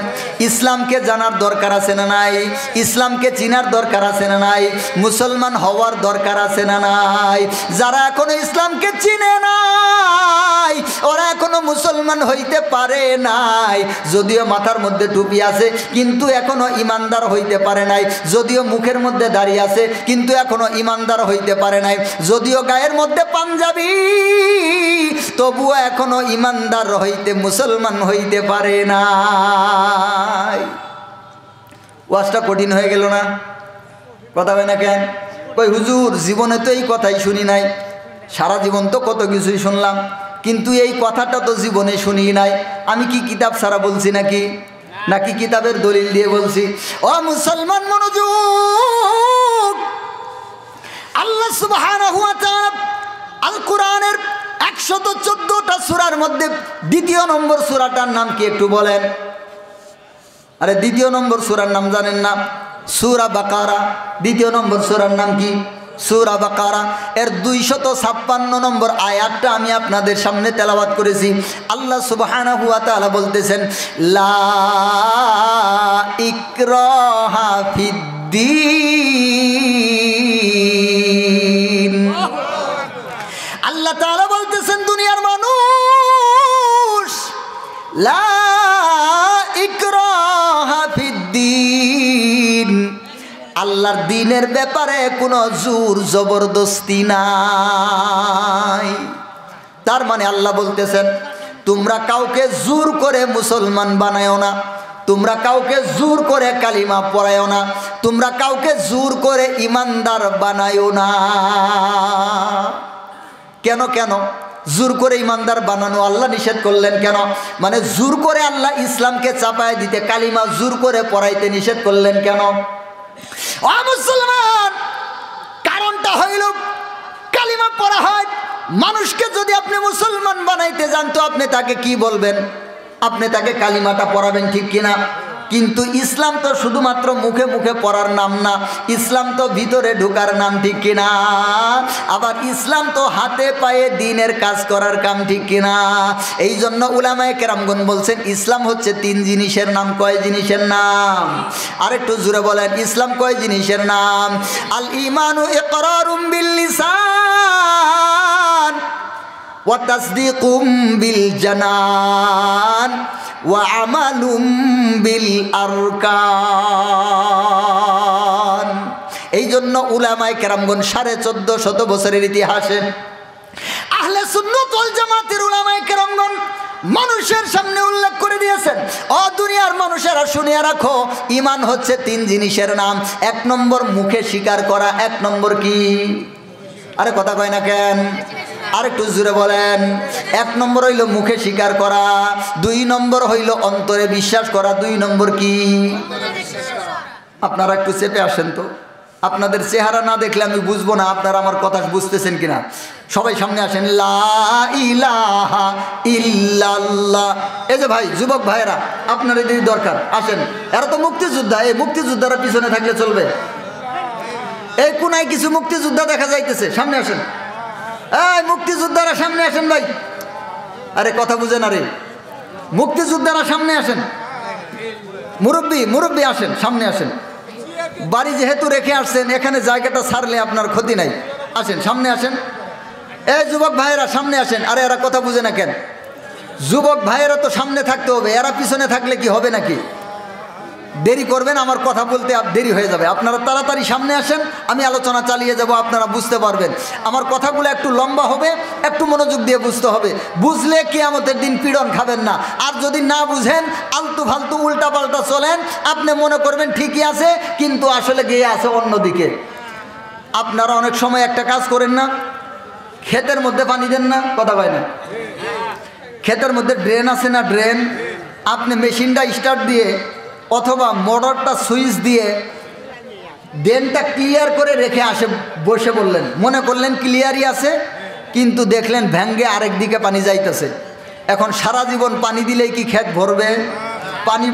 ইসলামকে জানার দরকার আছে না নাই? ইসলামকে চিনার দরকার আছে না নাই? মুসলমান হওয়ার দরকার আছে না নাই? যারা এখনো ইসলামকে চিনে নাই ওরা এখনো মুসলমান হইতে পারে নাই, যদিও মাথার মধ্যে টুপি আছে কিন্তু এখনো ইমানদার হইতে পারে নাই, যদিও মুখের মধ্যে দাঁড়িয়ে আছে কিন্তু এখনো ইমানদার হইতে পারে নাই, যদিও গায়ের মধ্যে পাঞ্জাবি তবুও এখনো ইমানদার হইতে, মুসলমান হইতে পারে নাই। ওয়াজটা কঠিন হয়ে গেল না? কথা হয় না কেন? কই হুজুর জীবনে তো এই কথাই শুনি নাই, সারা জীবন তো কত কিছুই শুনলাম কিন্তু এই কথাটা তো জীবনে শুনি নাই। আমি কি কিতাব ছাড়া বলছি নাকি? নাকি কিতাবের দলিল দিয়ে বলছি? ও মুসলমান মনোযোগ, আল্লাহ সুবহানাহু ওয়া তাআলা আল কোরআনের 114টা সূরার মধ্যে দ্বিতীয় নম্বর সূরাটার নাম কি একটু বলেন? আরে দ্বিতীয় নম্বর সূরার নাম জানেন না? সূরা বাকারা। দ্বিতীয় নম্বর সূরার নাম কি? সূরা বাকারা। এর 256 নম্বর আয়াতটা আমি আপনাদের সামনে তেলাওয়াত করেছি। আল্লাহ সুবহানাহু ওয়া তাআলা বলতেছেন, লা ইকরাহা ফিদ্দীন। আল্লাহ তাআলা বলতেছেন দুনিয়ার মানুষ, লা ইকরাহা ফিদ্দীন, আল্লাহর দ্বীনের ব্যাপারে কোনো জোর জবরদস্তি নাই। তার মানে আল্লাহ বলতেছেন তোমরা কাউকে জোর করে মুসলমান বানায়ও না, তোমরা কাউকে জোর করে কালিমা পড়ায়ও না, তোমরা কাউকে জোর করে ইমানদার বানায়ও না। কেন কেন জোর করে ইমানদার বানানো আল্লাহ নিষেধ করলেন কেন? মানে জোর করে আল্লাহ ইসলামকে চাপায় দিতে, কালিমা জোর করে পড়াইতে নিষেধ করলেন কেন? ও মুসলমান, কারণটা হইল কালিমা পড়া হয় মানুষকে যদি আপনি মুসলমান বানাইতে যান তো আপনি তাকে কি বলবেন? আপনি তাকে কালিমাটা পড়াবেন, ঠিক কিনা? কিন্তু ইসলাম তো শুধুমাত্র মুখে মুখে পড়ার নাম না, ইসলাম তো ভিতরে ঢোকার নাম, ঠিক কিনা? আবার ইসলাম তো হাতে পায়ে দ্বীনের কাজ করার কাম, ঠিক কিনা? এই জন্য উলামায়ে কেরামগণ বলছেন ইসলাম হচ্ছে 3 জিনিসের নাম। কয় জিনিসের নাম? আরেকটু জোরে বলেন, ইসলাম কয় জিনিসের নাম? আল ঈমানু ইকরারুম বিল লিসান ওয়া তাসদীকুম বিল জানান ওয়া আমালুম বিল আরকান। এই জন্য উলামায়ে কেরামগণ 1450 বছরের ইতিহাসে আহলে সুন্নাত ওয়াল জামাতের উলামায়ে কেরামগণ মানুষের সামনে উল্লেখ করে দিয়েছেন, ও দুনিয়ার মানুষেরা শুনিয়া রাখো, ঈমান হচ্ছে 3 জিনিসের নাম। 1 নম্বর মুখে স্বীকার করা। 1 নম্বর কি? আরে কথা কয় না কেন? আরেকটু জোরে বলেন। 1 নম্বর হইল মুখে স্বীকার করা, 2 নম্বর হইল অন্তরে বিশ্বাস করা। 2 নম্বর কি? আপনারা একটু চেপে আসেন তো, আপনাদের চেহারা না দেখলে আমি বুঝবো না আপনারা আমার কথা বুঝতেছেন কিনা। সবাই সামনে আসেন। লা ইলাহা ইল্লাল্লাহ। এই যে ভাই, যুবক ভাইয়েরা, আপনার এদের দরকার, আসেন। এরা তো মুক্তিযোদ্ধা, এই মুক্তিযোদ্ধারা পিছনে থাকলে চলবে? এই কোনায় কিছু মুক্তিযোদ্ধা দেখা যাইতেছে, সামনে আসেন। এই মুক্তিযোদ্ধারা সামনে আসেন ভাই। আরে কথা বুঝেন, আরে মুক্তিযোদ্ধারা সামনে আসেন। মুরব্বী আসেন, সামনে আসেন। বাড়ি যেহেতু রেখে আসছেন, এখানে জায়গাটা ছাড়লে আপনার ক্ষতি নাই। আসেন, সামনে আসেন। এই যুবক ভাইয়েরা সামনে আসেন। আরে এরা কথা বুঝে না কেন? যুবক ভাইয়েরা তো সামনে থাকতে হবে, এরা পিছনে থাকলে কি হবে নাকি? দেরি করবেন, আমার কথা বলতে দেরি হয়ে যাবে। আপনারা তাড়াতাড়ি সামনে আসেন, আমি আলোচনা চালিয়ে যাব, আপনারা বুঝতে পারবেন। আমার কথাগুলো একটু লম্বা হবে, একটু মনোযোগ দিয়ে বুঝতে হবে। বুঝলে কিয়ামতের দিন পীড়ন খাবেন না। আর যদি না বুঝেন, আলতু ফালতু উল্টা পাল্টা চলেন, আপনি মনে করবেন ঠিকই আছে, কিন্তু আসলে গিয়ে আছে অন্যদিকে। আপনারা অনেক সময় একটা কাজ করেন না, ক্ষেতের মধ্যে পানি দেন না, কথা হয় না? ক্ষেতের মধ্যে ড্রেন আছে না, ড্রেন, আপনি মেশিনটা স্টার্ট দিয়ে অথবা মোটরটা সুইচ দিয়ে ড্রেনটা ক্লিয়ার করে রেখে আসে বসে বললেন, মনে করলেন ক্লিয়ারই আছে, কিন্তু দেখলেন ভেঙ্গে আরেক দিকে পানি যাইতেছে। এখন সারা জীবন পানি দিলেই কি ক্ষেত ভরবে? পানি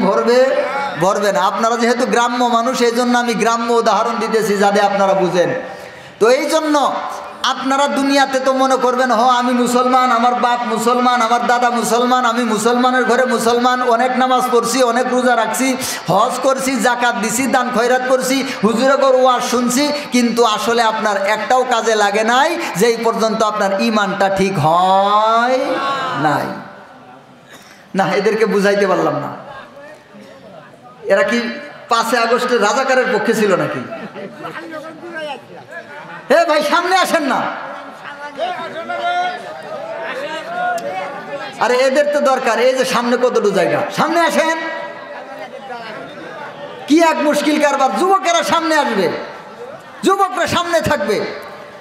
ভরবে না। আপনারা যেহেতু গ্রাম্য মানুষ, এই জন্য আমি গ্রাম্য উদাহরণ দিতেছি যাতে আপনারা বুঝেন। তো এই জন্য আপনারা দুনিয়াতে তো মনে করবেন, আমি মুসলমান, আমার বাপ মুসলমান, আমার দাদা মুসলমান, আমি মুসলমানের ঘরে মুসলমান, অনেক নামাজ পড়ছি, অনেক রোজা রাখছি, হজ করছি, জাকাত দিছি, দান খয়রাত করছি, হুজুরে করে ওয়াজ শুনছি, কিন্তু আসলে আপনার একটাও কাজে লাগে নাই, যেই পর্যন্ত আপনার ঈমানটা ঠিক হয় নাই। না, এদেরকে বুঝাইতে পারলাম না। এরা কি 5 আগস্টের রাজাকারের পক্ষে ছিল নাকি? হে ভাই, সামনে আসেন না। আরে এদের তো দরকার। এই যে সামনে কতটুকু জায়গা, সামনে আসেন। কি এক মুশকিল কারবার। যুবকেরা সামনে আসবে, যুবকরা সামনে থাকবে,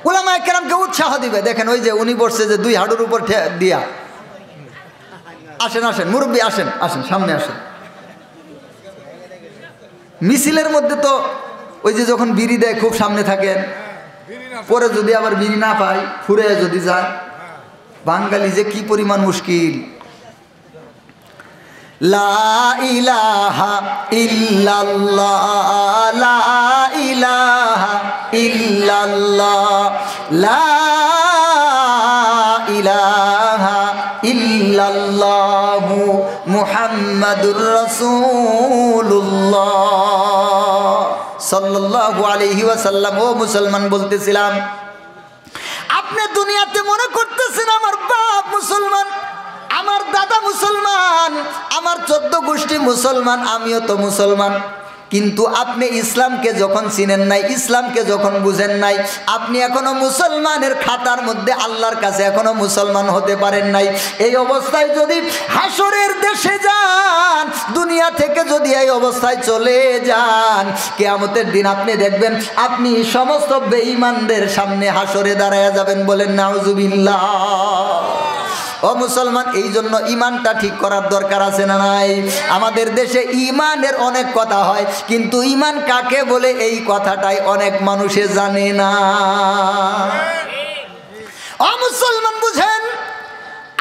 উলামায়ে কেরামকে উৎসাহ দিবে। দেখেন ওই যে উনি বসছে যে 2 হাঁটুর উপর দিয়া। আসেন আসেন মুরব্বী, আসেন আসেন, সামনে আসেন। মিছিলের মধ্যে তো ওই যে যখন বিড়ি দেয় খুব সামনে থাকেন, পরে যদি আবার বিড়ি না পাই, ফুরে যদি যায়। বাঙালি যে কি পরিমাণ মুশকিল। লা ইলাহা ইল্লাল্লাহ, লা ইলাহা ইল্লাল্লাহ, লা ইলাহা ইল্লাল্লাহু মুহাম্মাদুর রাসূলুল্লাহ সাল্লাল্লাহু আলাইহি ওয়াসাল্লাম। ও মুসলমান, বলতেছিলাম, আপনি দুনিয়াতে মনে করতেছেন আমার বাপ মুসলমান, আমার দাদা মুসলমান, আমার 14 গোষ্ঠী মুসলমান, আমিও তো মুসলমান, কিন্তু আপনি ইসলামকে যখন চিনেন নাই, ইসলামকে যখন বুঝেন নাই, আপনি এখনো মুসলমানের খাতার মধ্যে আল্লাহর কাছে এখনো মুসলমান হতে পারেন নাই। এই অবস্থায় যদি হাসরের দেশে যান, দুনিয়া থেকে যদি এই অবস্থায় চলে যান, কিয়ামতের দিন আপনি দেখবেন আপনি সমস্ত বেঈমানদের সামনে হাসরে দাঁড়ায়া যাবেন। বলেন নাউজুবিল্লাহ। ও মুসলমান, এই জন্য ঈমানটা ঠিক করার দরকার আছে না নাই? আমাদের দেশে ঈমানের অনেক কথা হয়, কিন্তু ঈমান কাকে বলে এই কথাটাই অনেক মানুষে জানে না। ও মুসলমান, বুঝেন,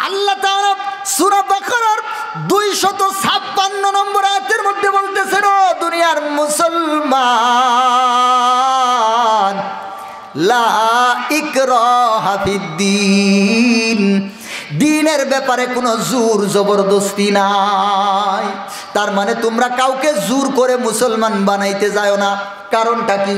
আল্লাহ তাআলা সূরা বাকারার 256 নম্বর আয়াতের মধ্যে বলতেছে, মুসলমান লা ইকরাহা ফিদ্দীন, দ্বীনের ব্যাপারে কোনো জোর জবরদস্তি নাই। তার মানে তোমরা কাউকে জোর করে মুসলমান বানাইতে যাও না। কারণটা কি?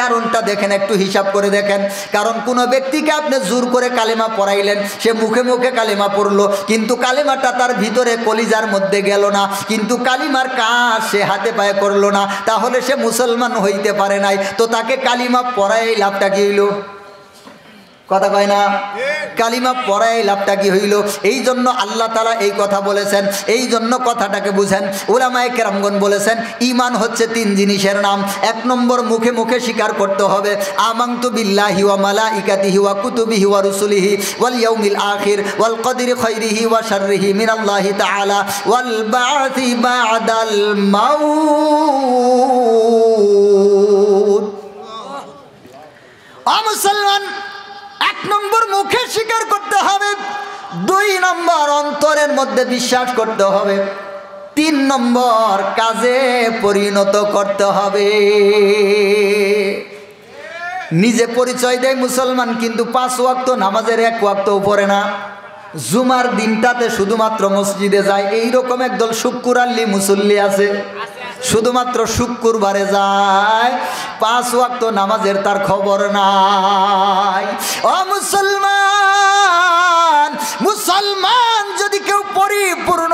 কারণটা দেখেন, একটু হিসাব করে দেখেন। কারণ কোনো ব্যক্তিকে আপনি জোর করে কালেমা পড়াইলেন, সে মুখে মুখে কালেমা পড়লো, কিন্তু কালেমাটা তার ভিতরে কলিজার মধ্যে গেল না, কিন্তু কালিমার কাজ সে হাতে পায়ে করলো না, তাহলে সে মুসলমান হইতে পারে নাই। তো তাকে কালিমা পড়াই লাভটা কি হইল? কথা কয় না? কালিমা পড়াই লাভটা কি হইল? এই জন্য আল্লাহ তাআলা এই কথা বলেছেন। এই জন্য কথাটাকে বুঝেন। উলামায়ে কেরামগণ বলেছেন ঈমান হচ্ছে 3 জিনিসের নাম। 1 নম্বর মুখে মুখে স্বীকার করতে হবে, আমানতু বিল্লাহি ওয়া মালাইকাতিহি ওয়া কুতুবিহি ওয়া রুসুলিহি ওয়াল ইয়াউমিল আখির ওয়াল কদরি খাইরিহি ওয়া শাররিহি মিনাল্লাহি তাআলা ওয়াল বা'থি বা'দাল মাউত। ও মুসলমান, 1 নম্বর মুখে স্বীকার করতে হবে, 2 নম্বর অন্তরের মধ্যে বিশ্বাস করতে হবে, 3 নম্বর কাজে পরিণত করতে হবে। নিজে পরিচয় দেয় মুসলমান, কিন্তু 5 ওয়াক্ত নামাজের 1 ওয়াক্তও পড়ে না। জুমার দিনটাতে শুধুমাত্র মসজিদে যায়। এইরকম একদল শুক্কুরাল্লি মুসল্লি আছে, শুধুমাত্র শুক্রবারে যায়, 5 ওয়াক্ত নামাজের তার খবর নাই। ও মুসলমান, মুসলমান যদি কেউ পরিপূর্ণ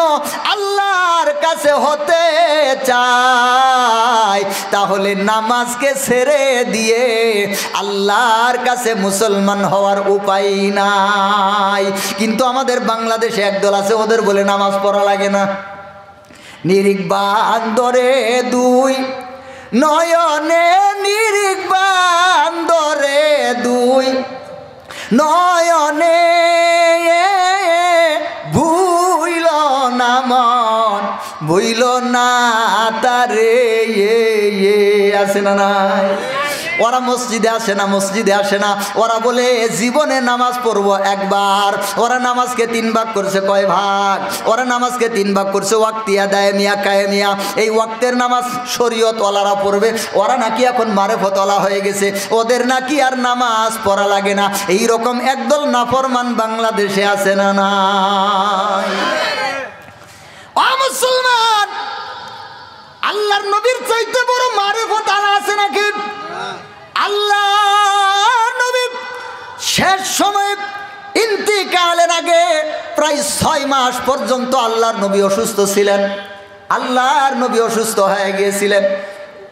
আল্লাহর কাছে হতে চায়, তাহলে নামাজকে ছেড়ে দিয়ে আল্লাহর কাছে মুসলমান হওয়ার উপায় নাই। কিন্তু আমাদের বাংলাদেশে একদল আছে, ওদের বলে নামাজ পড়া লাগে না। নিরিখ বান্দরে 2 নয়নে, নিরিখ বান্দরে 2 নয়নে, ভুইল না মন, ভুইল না তারে। আছে না নাই? ওরা মসজিদে আসে না, মসজিদে আসে না। ওরা বলে জীবনে নামাজ পড়বো একবার। ওরা নামাজকে 3 ভাগ করছে। কয় ভাগ? ওরা নামাজকে 3 ভাগ করছে, ওয়াক্তিয়া, দায়মিয়া, কায়েমিয়া। এই ওয়াক্তের নামাজ শরীয়ত ওয়ালারা পড়বে। ওরা নাকি এখন মারেফত ওয়ালা হয়ে গেছে, ওদের নাকি আর নামাজ পড়া লাগে না। এই রকম একদল নাফরমান বাংলাদেশে আছে না নাই? ও মুসলমান, আল্লাহর নবীর চাইতে বড় মারেফত ওয়ালা আছে নাকি? আল্লাহ নবী শেষ সময়ে ইন্তিকালের আগে প্রায় 6 মাস পর্যন্ত আল্লাহর নবী অসুস্থ ছিলেন। আল্লাহর নবী অসুস্থ হয়ে গিয়েছিলেন।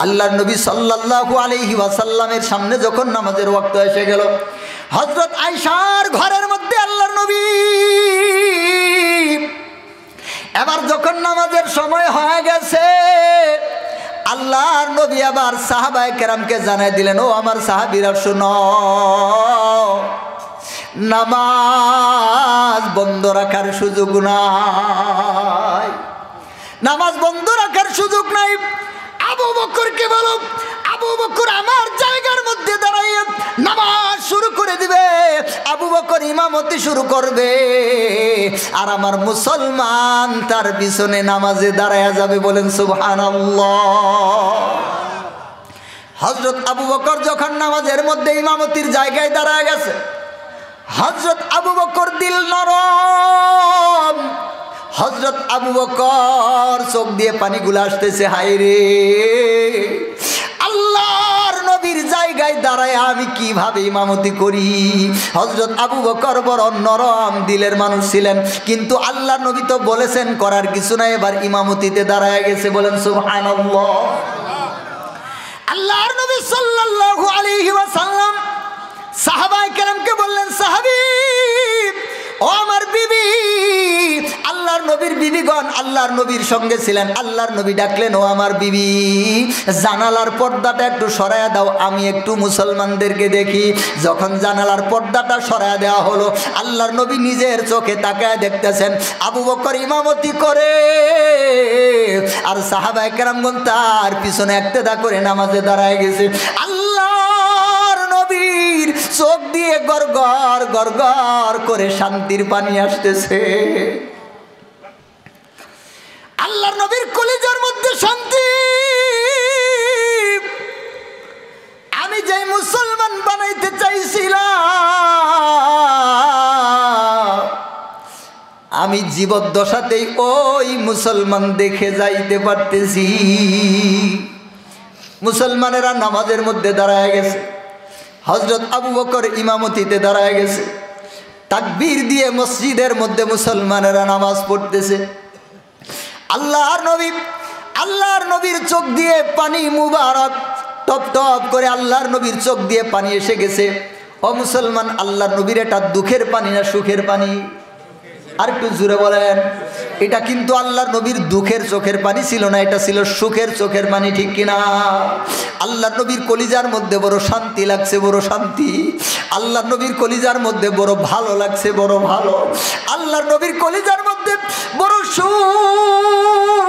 আল্লাহর নবী সাল্লাল্লাহু আলাইহি ওয়াসাল্লামের সামনে যখন নামাজের ওয়াক্ত এসে গেল, হযরত আয়েশার ঘরের মধ্যে আল্লাহর নবী, এবার যখন নামাজের সময় হয়ে গেছে, আল্লাহর নবী আবার সাহাবায়ে কেরামকে জানাই দিলেন, ও আমার সাহাবীরা শুনো, নামাজ বন্ধ রাখার সুযোগ নাই, নামাজ বন্ধ রাখার সুযোগ নাই। আবু বকরকে বলো, আবু বকর আমার জায়গার মধ্যে দাঁড়াইয়ে নামাজ শুরু করে দিবে। আবু বকর ইমামতি শুরু করবে, আর আমার মুসলমান তার পিছনে নামাজে দাঁড়ায়া যাবে। বলেন সুবহানাল্লাহ। হযরত আবু বকর যখন নামাজের মধ্যে ইমামতির জায়গায় দাঁড়ায় গেছে, হযরত আবু বকর দিল নরম। হযরত আবু বকর চোখ দিয়ে পানিগুলো আসতেছে, হায় রে, আল্লাহর নবীর জায়গায় দাঁড়ায় আমি কিভাবে ইমামতি করি। হযরত আবু বকর বড় নরম দিলের মানুষ ছিলেন, কিন্তু আল্লাহর নবী তো বলেছেন করার কিছু নাই, এবার ইমামতিতে দাঁড়ায় গেছে। বলেন সুবহানাল্লাহ। আল্লাহর নবী সাল্লাল্লাহু আলাইহি ওয়াসাল্লাম সাহাবায়ে কেরামকে বললেন, সাহাবী, ও আমার বিবি। আল্লাহর নবীর বিবিগণ আল্লাহর নবীর সঙ্গে ছিলেন। আল্লাহর নবী ডাকলেন, ও আমার বিবি, জানালার পর্দাটা একটু সরায়া দাও, আমি একটু মুসলমানদেরকে দেখি। যখন জানালার পর্দাটা সরায়া দেওয়া হলো, আল্লাহর নবী নিজের চোখে তাকায় দেখতেছেন আবু বকর ইমামতি করে, আর সাহাবায়ে কেরামগণ তার পিছনে একতেদা করে নামাজে দাঁড়ায় গেছে। আল্লাহর নবীর চোখ দিয়ে গড়গড় গড়গড় করে শান্তির পানি আসতেছে। আল্লাহর নবীর কলিজার মধ্যে শান্তি। আমি জীবদ্দশাতেই ওই মুসলমান দেখে যাইতে পারতেছি। মুসলমানেরা নামাজের মধ্যে দাঁড়ায় গেছে, হযরত আবু বকর ইমামতিতে দাঁড়ায় গেছে, তাকবীর দিয়ে মসজিদের মধ্যে মুসলমানেরা নামাজ পড়তেছে। আল্লাহর নবীর চোখ দিয়ে পানি মুবারক টপ টপ করে আল্লাহর নবীর চোখ দিয়ে পানি এসে গেছে। ও মুসলমান, আল্লাহর নবীর এটা দুঃখের পানি না সুখের পানি? আর একটু জোরে বলেন। এটা কিন্তু আল্লাহর নবীর দুঃখের চোখের পানি ছিল না, এটা ছিল সুখের চোখের পানি, ঠিক কিনা? আল্লাহর নবীর কলিজার মধ্যে বড় শান্তি লাগছে, বড় শান্তি। আল্লাহর নবীর কলিজার মধ্যে বড় ভালো লাগছে, বড় ভালো। আল্লাহর নবীর কলিজার মধ্যে বড় সুখ।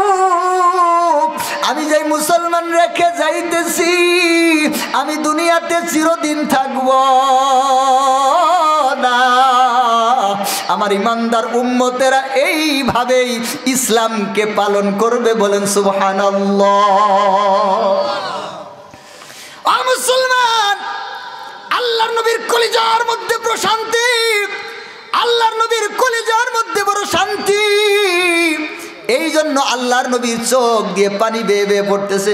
আমি যাই মুসলমান রেখে যাইতেছি, আমি দুনিয়াতে চিরদিন থাকব না। আমার ইমানদার উম্মতেরা এইভাবেই ইসলামকে পালন করবে, বলেন সুবহানাল্লাহ। মুসলমান, আল্লাহর নবীর কলিজার মধ্যে প্রশান্তি, আল্লাহর নবীর কলিজার মধ্যে বড় শান্তি। এই জন্য আল্লাহর নবীর চোখ দিয়ে পানি বেয়ে বেয়ে পড়তেছে।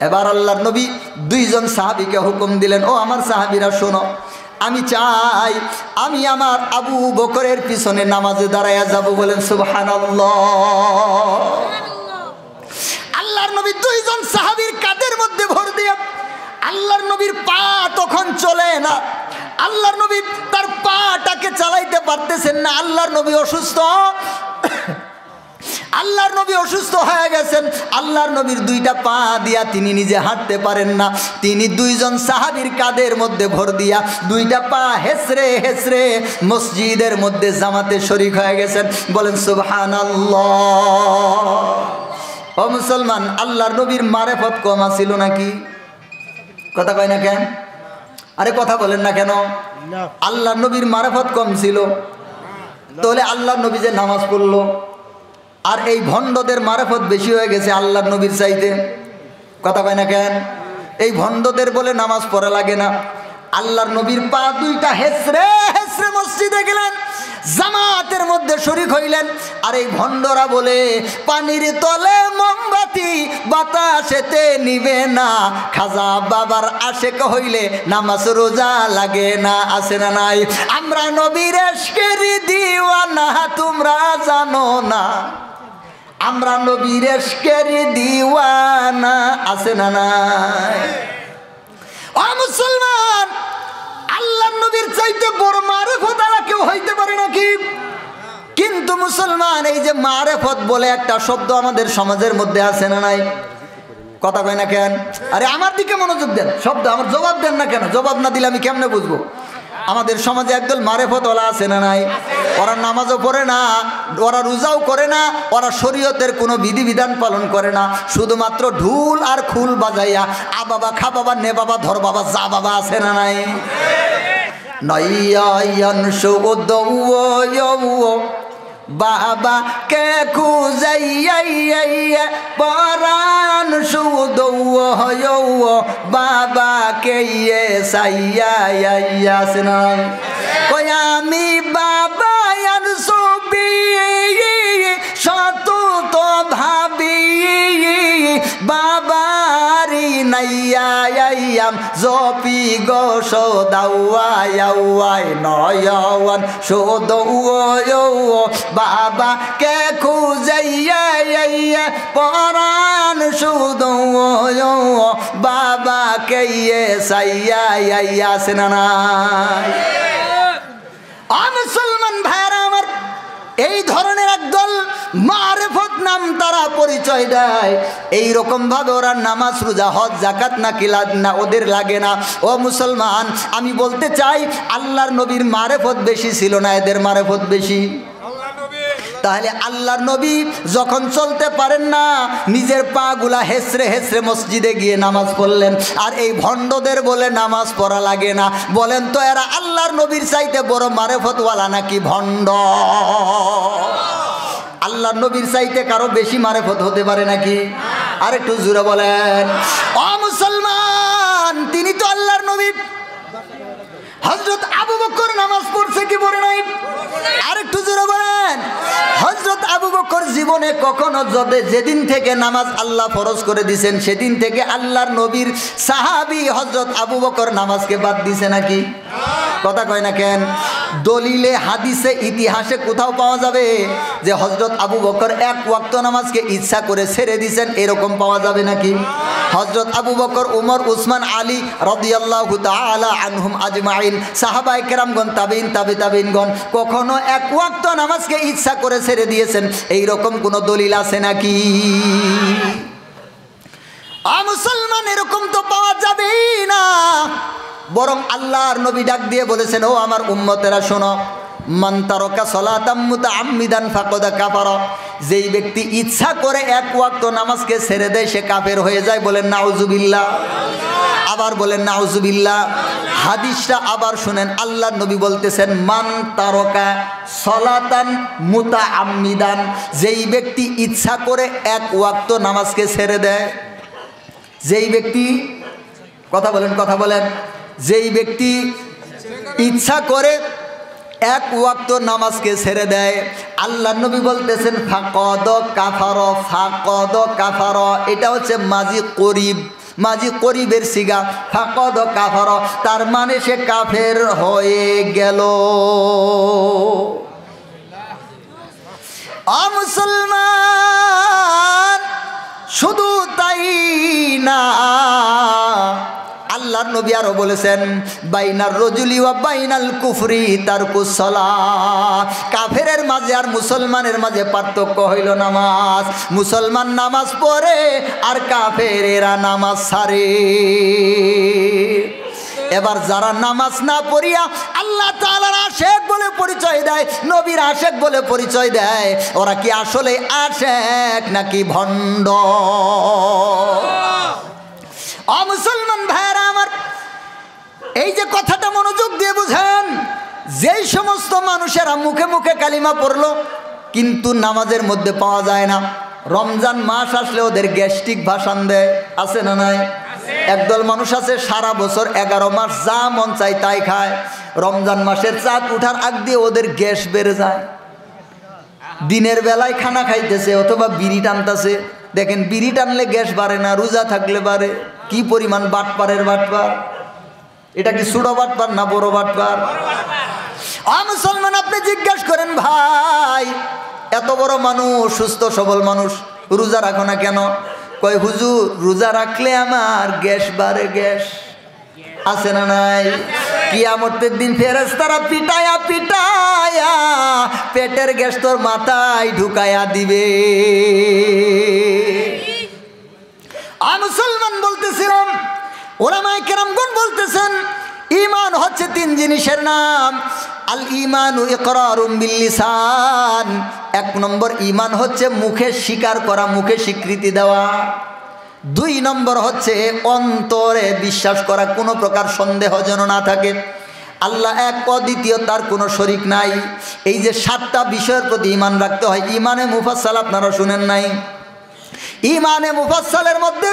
এবার আল্লাহর নবী দুইজন সাহাবীকে হুকুম দিলেন, ও আমার সাহাবীরা শোনো, আমি চাই আমি আমার আবু বকরের পিছনে নামাজে দাঁড়াইয়া যাব, বলেন সুবহানাল্লাহ। আল্লাহর নবী দুইজন সাহাবীর কাঁধের মধ্যে ভর দিয়ে, আল্লাহর নবীর পা তখন চলে না, আল্লাহর নবী তার পাটাকে চালাইতে পারতেছেন না। আল্লাহর নবী অসুস্থ, আল্লাহর নবী অসুস্থ হয়ে গেছেন। আল্লাহর নবীর দুইটা পা দিয়া তিনি নিজে হাঁটতে পারেন না। তিনি দুইজন সাহাবীর কাঁধের মধ্যে ভর দিয়া দুইটা পা হেসরে হেসরে মসজিদের মধ্যে জামাতে শরীক হয়ে গেছেন, বলেন সুবহানাল্লাহ। ও মুসলমান, আল্লাহর নবীর মারেফত কম ছিল নাকি? কথা কয় না কেন? আরে কথা বলেন না কেন? আল্লাহর নবীর মারেফত কম ছিল, তাহলে আল্লাহর নবী যে নামাজ পড়লো, আর এই ভণ্ডদের মারেফত বেশি হয়ে গেছে আল্লাহর নবীর চাইতে। কথা কয় না কেন? এই ভণ্ডদের বলে নামাজ পড়া লাগে না। আল্লাহর নবীর পা দুইটা হেসরে হেসরে মসজিদে গেলেন, জামাতের মধ্যে শরীক হইলেন। আর এই ভণ্ডরা বলে পানির তলে মোমবাতি বাতাসেতে নিবে না, খাজা বাবার আশেক হইলে নামাজ রোজা লাগে না। আছে না নাই? আমরা নবীর ইশকের দিওয়ানা, তোমরা জানো না? আমরা নবীর ইশকের দিওয়ানা, আছে না নাই? ও মুসলমান, আল্লাহর নবীর চাইতে বড় মারেফত আর কেউ হইতে পারে নাকি? কিন্তু মুসলমান, এই যে মারেফত বলে একটা শব্দ আমাদের সমাজের মধ্যে আছে না নাই? কথা কয় না কেন? আরে আমার দিকে মনোযোগ দেন, শব্দ আমার জবাব দেন না কেন? জবাব না দিলে আমি কেমনে বুঝবো? আমাদের সমাজে একদল মারেফতওয়ালা আছে না নাই? ওরা নামাজও পড়ে না, ওরা রোজাও করে না, ওরা শরীয়তের কোনো বিধিবিধান পালন করে না, শুধুমাত্র ঢুল আর খুল বাজাইয়া আ বাবা, খা বাবা, নে বাবা, ধর বাবা, যা বাবা, আছে না নাই? নয়ান সুদ বাবা কে খুঁজাইয়া পরাণ সুদ বাবা কে সাইয়া, আছে না? কই আমি বাবা আর ছবি শত তো ভাবি, বাবারি নাইয়াম জপি গো সদাওয়াই নয়ন শোদ বাবা কে খুঁজাইয়া পরাণ শুদ বাবা কে সাইয়া, আছে না নাই? মুসলমান ভাইরা আমার, এই ধরনের একদল মারেফত নাম তারা পরিচয় দেয়। এইরকম ভাবে ওরা নামাজ রোজা হজ জাকাত না কিলাদ না ওদের লাগে না। ও মুসলমান, আমি বলতে চাই আল্লাহর নবীর মারেফত বেশি ছিল না এদের মারেফত বেশি? তাহলে আল্লাহর নবী যখন চলতে পারেন না, নিজের পা গুলা হেসরে হেসরে মসজিদে গিয়ে নামাজ পড়লেন। আর এই ভণ্ডদের বলে নামাজ পড়া লাগে না। বলেন তো, এরা আল্লাহর নবীর চাইতে বড় মারেফতওয়ালা নাকি ভণ্ড? আল্লাহর নবীর চাইতে কারো বেশি মারেফত হতে পারে নাকি? আর একটু জোরে বলেন। ও মুসলমান, তিনি তো আল্লাহর নবী। হযরত আবু বকর নামাজ পড়ছে কি পড়ে নাই? আর একটু জোরে বলেন। জীবনে কখনো যেদিন থেকে নামাজ আল্লাহ ফরজ করে দিয়েছেন সেদিন থেকে আল্লাহর নবীর সাহাবী হযরত আবু বকর নামাজকে বাদ দিছে নাকি? কথা কয় না কেন? দলিলে হাদিসে ইতিহাসে কোথাও পাওয়া যাবে যে হযরত আবু বকর এক ওয়াক্ত নামাজকে ইচ্ছা করে ছেড়ে দিয়েছেন? এরকম পাওয়া যাবে নাকি? হযরত আবু বকর, উমর, উসমান, আলী রাদিয়াল্লাহু তাআলা আনহুম আজমাইন, সাহাবায়ে কেরামগণ, তাবিঈন, তাবিঈনগণ কখনো এক ওয়াক্ত নামাজকে ইচ্ছা করে ছেড়ে দিয়েছেন? এই রকম কোন দলিল আছে নাকি? মুসলমান, এরকম তো পাওয়া যাবেই না। বরং আল্লাহর নবী ডাক দিয়ে বলেছেন, ও আমার উম্মতেরা শোনো, মান তারাকা সালাতাম মুতাআম্মিদান ফাকাদ কাফারা, যেই ব্যক্তি ইচ্ছা করে এক ওয়াক্ত নামাজকে ছেড়ে দেয় সে কাফের হয়ে যায়। বলেন নাউজুবিল্লাহ। আবার বলেন নাউজুবিল্লাহ। হাদিসটা আবার শুনেন, আল্লাহর নবী বলতেছেন, মান তারাকা সালাতান মুতাআম্মিদান, যেই ব্যক্তি ইচ্ছা করে এক ওয়াক্ত নামাজকে ছেড়ে দেয়, যেই ব্যক্তি, কথা বলেন, কথা বলেন, যেই ব্যক্তি ইচ্ছা করে এক ওয়াক্ত নামাজকে ছেড়ে দেয়, আল্লাহর নবী বলতেছেন ফাকাদ কাফারা, ফাকাদ কাফারা। এটা হচ্ছে মাজি করিব, মাজি করিবের সিগা, ফাকাদ কাফারা, তার মানে সে কাফের হয়ে গেল। মুসলমান, শুধু তাই না, আল্লাহর নবী আরো বলেছেন, বাইনার রজুলি ওয়া বাইনাল কুফরি তারকুস সালাত, কাফেরের মাঝে আর মুসলমানের মাঝে পার্থক্য হইল নামাজ। মুসলমান নামাজ পড়ে আর কাফেরেরা নামাজ ছাড়ে। এবার যারা নামাজ না পড়িয়া আল্লাহ তাআলার আশেক বলে পরিচয় দেয়, নবীর আশেক বলে পরিচয় দেয়, ওরা কি আসলে আশেক নাকি ভণ্ড? মুসলমান ভাইরা আমার, এই যে কথাটা মনোযোগ দিয়ে বুঝেন, যেই সমস্ত মানুষেরা মুখে মুখে কালিমা পড়লো কিন্তু নামাজের মধ্যে পাওয়া যায় না, রমজান মাস আসলে ওদের গ্যাস্ট্রিক ভাসান দেয়, আছে না নাই? একদল মানুষ আছে সারা বছর 11 মাস যা মন চাই তাই খায়, রমজান মাসের চাঁদ উঠার আগ দিয়ে ওদের গ্যাস বেড়ে যায়। দিনের বেলায় খানা খাইতেছে অথবা বিড়ি টানতেছে, দেখেন বিড়ি টানলে গ্যাস বাড়ে না, রোজা থাকলে বাড়ে। কি পরিমাণ বাটপারের বাটপার! এটা কি ছোট বাটপার না বড় বাটপার? মুসলমান, আপনি জিজ্ঞাসা করেন, ভাই এত বড় মানুষ, সুস্থ সবল মানুষ, রোজা রাখো না কেন? কয় হুজুর, রোজা রাখলে আমার গ্যাস বাড়ে। গ্যাস আছে না নাই? কিয়ামতের দিন ফেরেশতারা পিটায়া পিটায়া পেটের গ্যাস তোর মাথায় ঢুকায়া দিবে। মুসলমান বলতেছিলাম, ওলামায়ে কেরামগণ বলতেছেন, ঈমান হচ্ছে 3 জিনিসের নাম। আল ঈমানু ইকরারুম বিল লিসান, 1 নম্বর ঈমান হচ্ছে মুখে স্বীকার করা, মুখে স্বীকৃতি দেওয়া। 2 নম্বর হচ্ছে অন্তরে বিশ্বাস করা, কোনো প্রকার সন্দেহ যেন না থাকে, আল্লাহ এক, অদ্বিতীয়, তার কোনো শরীক নাই। এই যে 7টা বিষয়ের প্রতি ঈমান রাখতে হয়। ঈমানে মুফাসসাল আপনারা শুনেন নাই? ঈমানে মুফাসসালের মধ্যে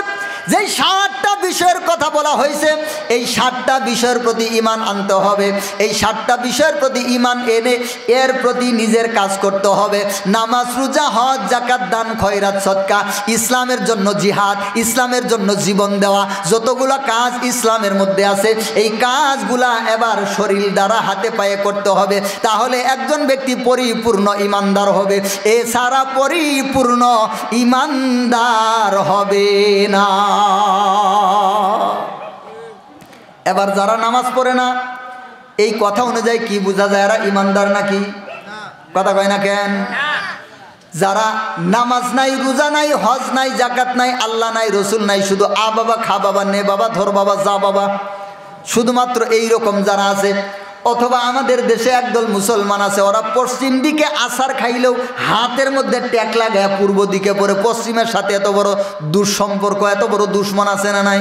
যেই 7টা বিষয়ের কথা বলা হয়েছে, এই 7টা বিষয়ের প্রতি ঈমান আনতে হবে। এই 7টা বিষয়ের প্রতি ঈমান এনে এর প্রতি নিজের কাজ করতে হবে। নামাজ, রোজা, হজ, যাকাত, দান, খয়রাত, সদকা, ইসলামের জন্য জিহাদ, ইসলামের জন্য জীবন দেওয়া, যতগুলো কাজ ইসলামের মধ্যে আছে এই কাজগুলা এবার শরীর দ্বারা হাতে পায়ে করতে হবে। তাহলে একজন ব্যক্তি পরিপূর্ণ ঈমানদার হবে, এছাড়া পরিপূর্ণ ঈমানদার হবে না। এবার যারা নামাজ পড়ে না, এই কথা অনুযায়ী কি বোঝা যায় এরা ঈমানদার নাকি? কথা কয় না কেন? যারা নামাজ নাই, রোজা নাই, হজ নাই, যাকাত নাই, আল্লাহ নাই, রসুল নাই, শুধু আ বাবা, খা বাবা, নে বাবা, ধর বাবা, যা বাবা, শুধুমাত্র এই রকম যারা আছে, অথবা আমাদের দেশে একদল মুসলমান আছে, ওরা পশ্চিম দিকে আছার খাইলেও হাতের মধ্যে ট্যাক লাগায় পূর্ব দিকে পড়ে। পশ্চিমের সাথে এত বড় দুঃসম্পর্ক, এত বড় দুশ্মন আছে না নাই?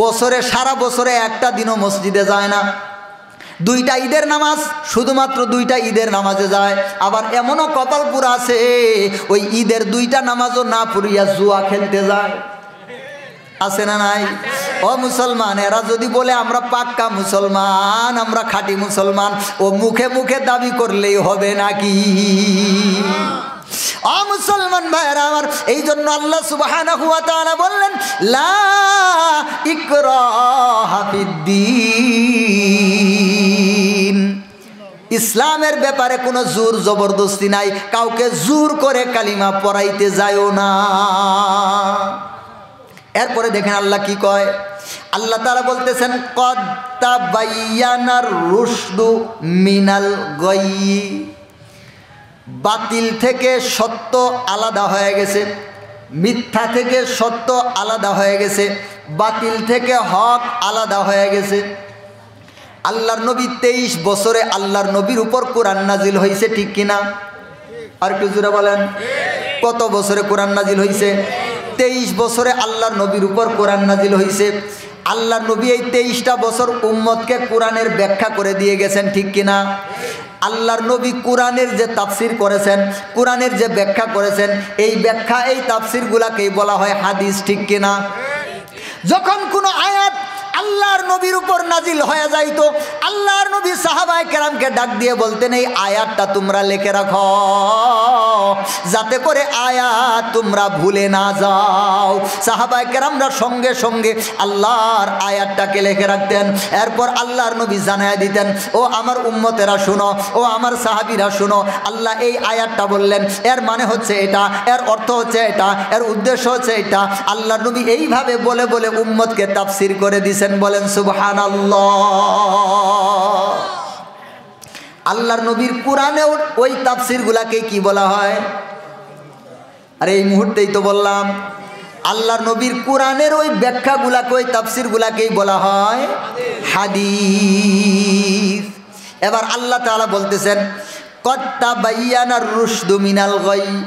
বছরে, সারা বছরে একটা দিনও মসজিদে যায় না। 2টা ঈদের নামাজ, শুধুমাত্র 2টা ঈদের নামাজে যায়। আবার এমনও কপাল পুরা আছে, ওই ঈদের 2টা নামাজও না পড়িয়া জুয়া খেলতে যায়, আছে না নাই? ও মুসলমান, এরা যদি বলে আমরা পাক্কা মুসলমান, আমরা খাঁটি মুসলমান, ও মুখে মুখে দাবি করলেই হবে নাকি? মুসলমান ভাইরা আমার, এই জন্য আল্লাহ সুবহানাহু ওয়া তাআলা বললেন লা ইকরাহা ফিদ্দীন, ইসলামের ব্যাপারে কোনো জোর জবরদস্তি নাই, কাউকে জোর করে কালিমা পড়াইতে যায়ও না। এরপরে দেখেন আল্লাহ কি কয়, আল্লাহ তাআলা বলতেছেন কদ তাবায়্যানার রুশদু মিনাল গায়্যি, বাতিল থেকে সত্য আলাদা হয়ে গেছে, মিথ্যা থেকে সত্য আলাদা হয়ে গেছে, বাতিল থেকে হক আলাদা হয়ে গেছে। আল্লাহর নবী 23 বছরে আল্লাহর নবীর উপর কোরআন নাজিল হয়েছে, ঠিক কিনা? আর একটু জোরে বলেন, কত বছরে কোরআন নাজিল হয়েছে? 23 বছরে আল্লাহর নবীর উপর কোরআন নাজিল হয়েছে। আল্লাহর নবী এই 23টা বছর উম্মতকে কোরআনের ব্যাখ্যা করে দিয়ে গেছেন, ঠিক কিনা? আল্লাহর নবী কোরআনের যে তাফসির করেছেন, কোরআনের যে ব্যাখ্যা করেছেন, এই ব্যাখ্যা এই তাফসিরগুলাকেই বলা হয় হাদিস, ঠিক কিনা? যখন কোনো আয়াত আল্লাহর নবীর উপর নাজিল হয়ে যাইতো, আল্লাহর নবী সাহাবায়ে কেরামকে ডাক দিয়ে বলতেন এই আয়াতটা তোমরা লিখে রাখো, যাতে করে আয়াত তোমরা ভুলে না যাও। সাহাবায়ে কেরামরা সঙ্গে সঙ্গে আল্লাহর আয়াতটাকে লিখে রাখতেন। এরপর আল্লাহর নবী জানায় দিতেন, ও আমার উম্মতেরা শুনো, ও আমার সাহাবীরা শুনো, আল্লাহ এই আয়াতটা বললেন, এর মানে হচ্ছে এটা, এর অর্থ হচ্ছে এটা, এর উদ্দেশ্য হচ্ছে এটা। আল্লাহর নবী এইভাবে বলে বলে উম্মতকে তাফসীর করে দিয়েছেন। বলেন সুবহানাল্লাহ। আল্লাহর নবীর কোরআনেও ওই তাফসীরগুলাকে কি বলা হয়? আরে এই মুহূর্তেই তো বললাম, আল্লাহর নবীর কোরআনের ওই ব্যাখ্যাগুলাকে, ওই তাফসীরগুলাকেই বলা হয় হাদিস। এবার আল্লাহ তাআলা বলতেছেন কদ তাবায়্যানার রুশদু মিনাল গায়্যি,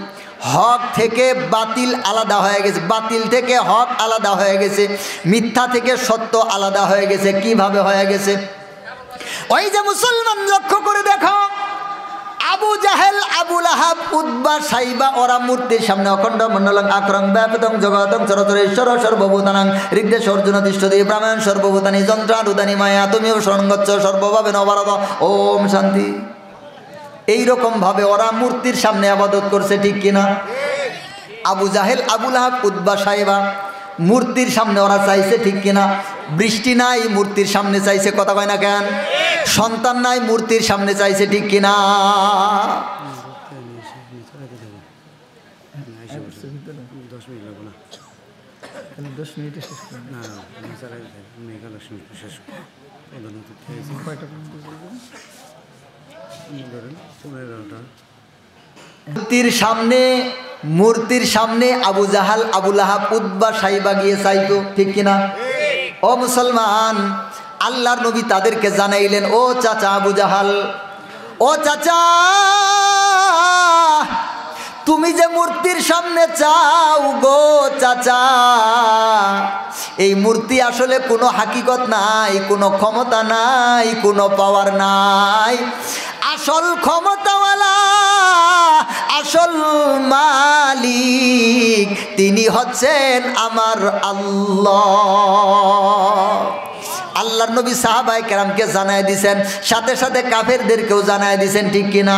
হক থেকে বাতিল আলাদা হয়ে গেছে, বাতিল থেকে হক আলাদা হয়ে গেছে, মিথ্যা থেকে সত্য আলাদা হয়ে গেছে। কিভাবে হয়ে গেছে? ওই যে মুসলমান, লক্ষ্য করে দেখো, আবু জাহেল, আবু লাহাব, উতবা, সাইবা, ওরা মূর্তির সামনে অখণ্ড মণ্ডলং আকরং ব্যাপতং জগতং চরচর ঈশ্বর সর্বভূতানাং ঋগ্দেশ অর্জুন তিষ্ঠতি ব্রাহ্মণ সর্বভূতানি যন্ত্রানুদানি মায়া তুমিও শরণগচ্ছ সর্বভাবে নবরত ওম শান্তি। এইরকমভাবে ওরা মূর্তির সামনে আবাদত করছে, ঠিক কিনা? আবু জাহেল, আবু লাহাব, উতবা, সাইবা মূর্তির সামনে ওরা চাইছে, ঠিক কিনা? বৃষ্টি নাই, মূর্তির সামনে চাইছে, কথা কয় না কেন? সন্তান নাই, মূর্তির সামনে চাইছে, ঠিক কিনা? মূর্তির সামনে আবু জাহাল, আবু লাহাব, উতবা, সাইবা গিয়ে চাইতো, ঠিক কিনা? ও মুসলমান, আল্লাহর নবী তাদেরকে জানাইলেন, ও চাচা আবু জাহাল, ও চাচা, তুমি যে মূর্তির সামনে চাও গো চাচা, এই মূর্তি আসলে কোনো হাকিকত নাই, কোনো ক্ষমতা নাই, কোনো পাওয়ার নাই। আসল ক্ষমতাওয়ালা, আসল মালিক তিনি হচ্ছেন আমার আল্লাহ। আল্লাহর নবী সাহাবায়ে কেরামকে জানায় দিয়েছেন, সাথে সাথে কাফেরদেরকেও জানায় দিয়েছেন, ঠিক কিনা?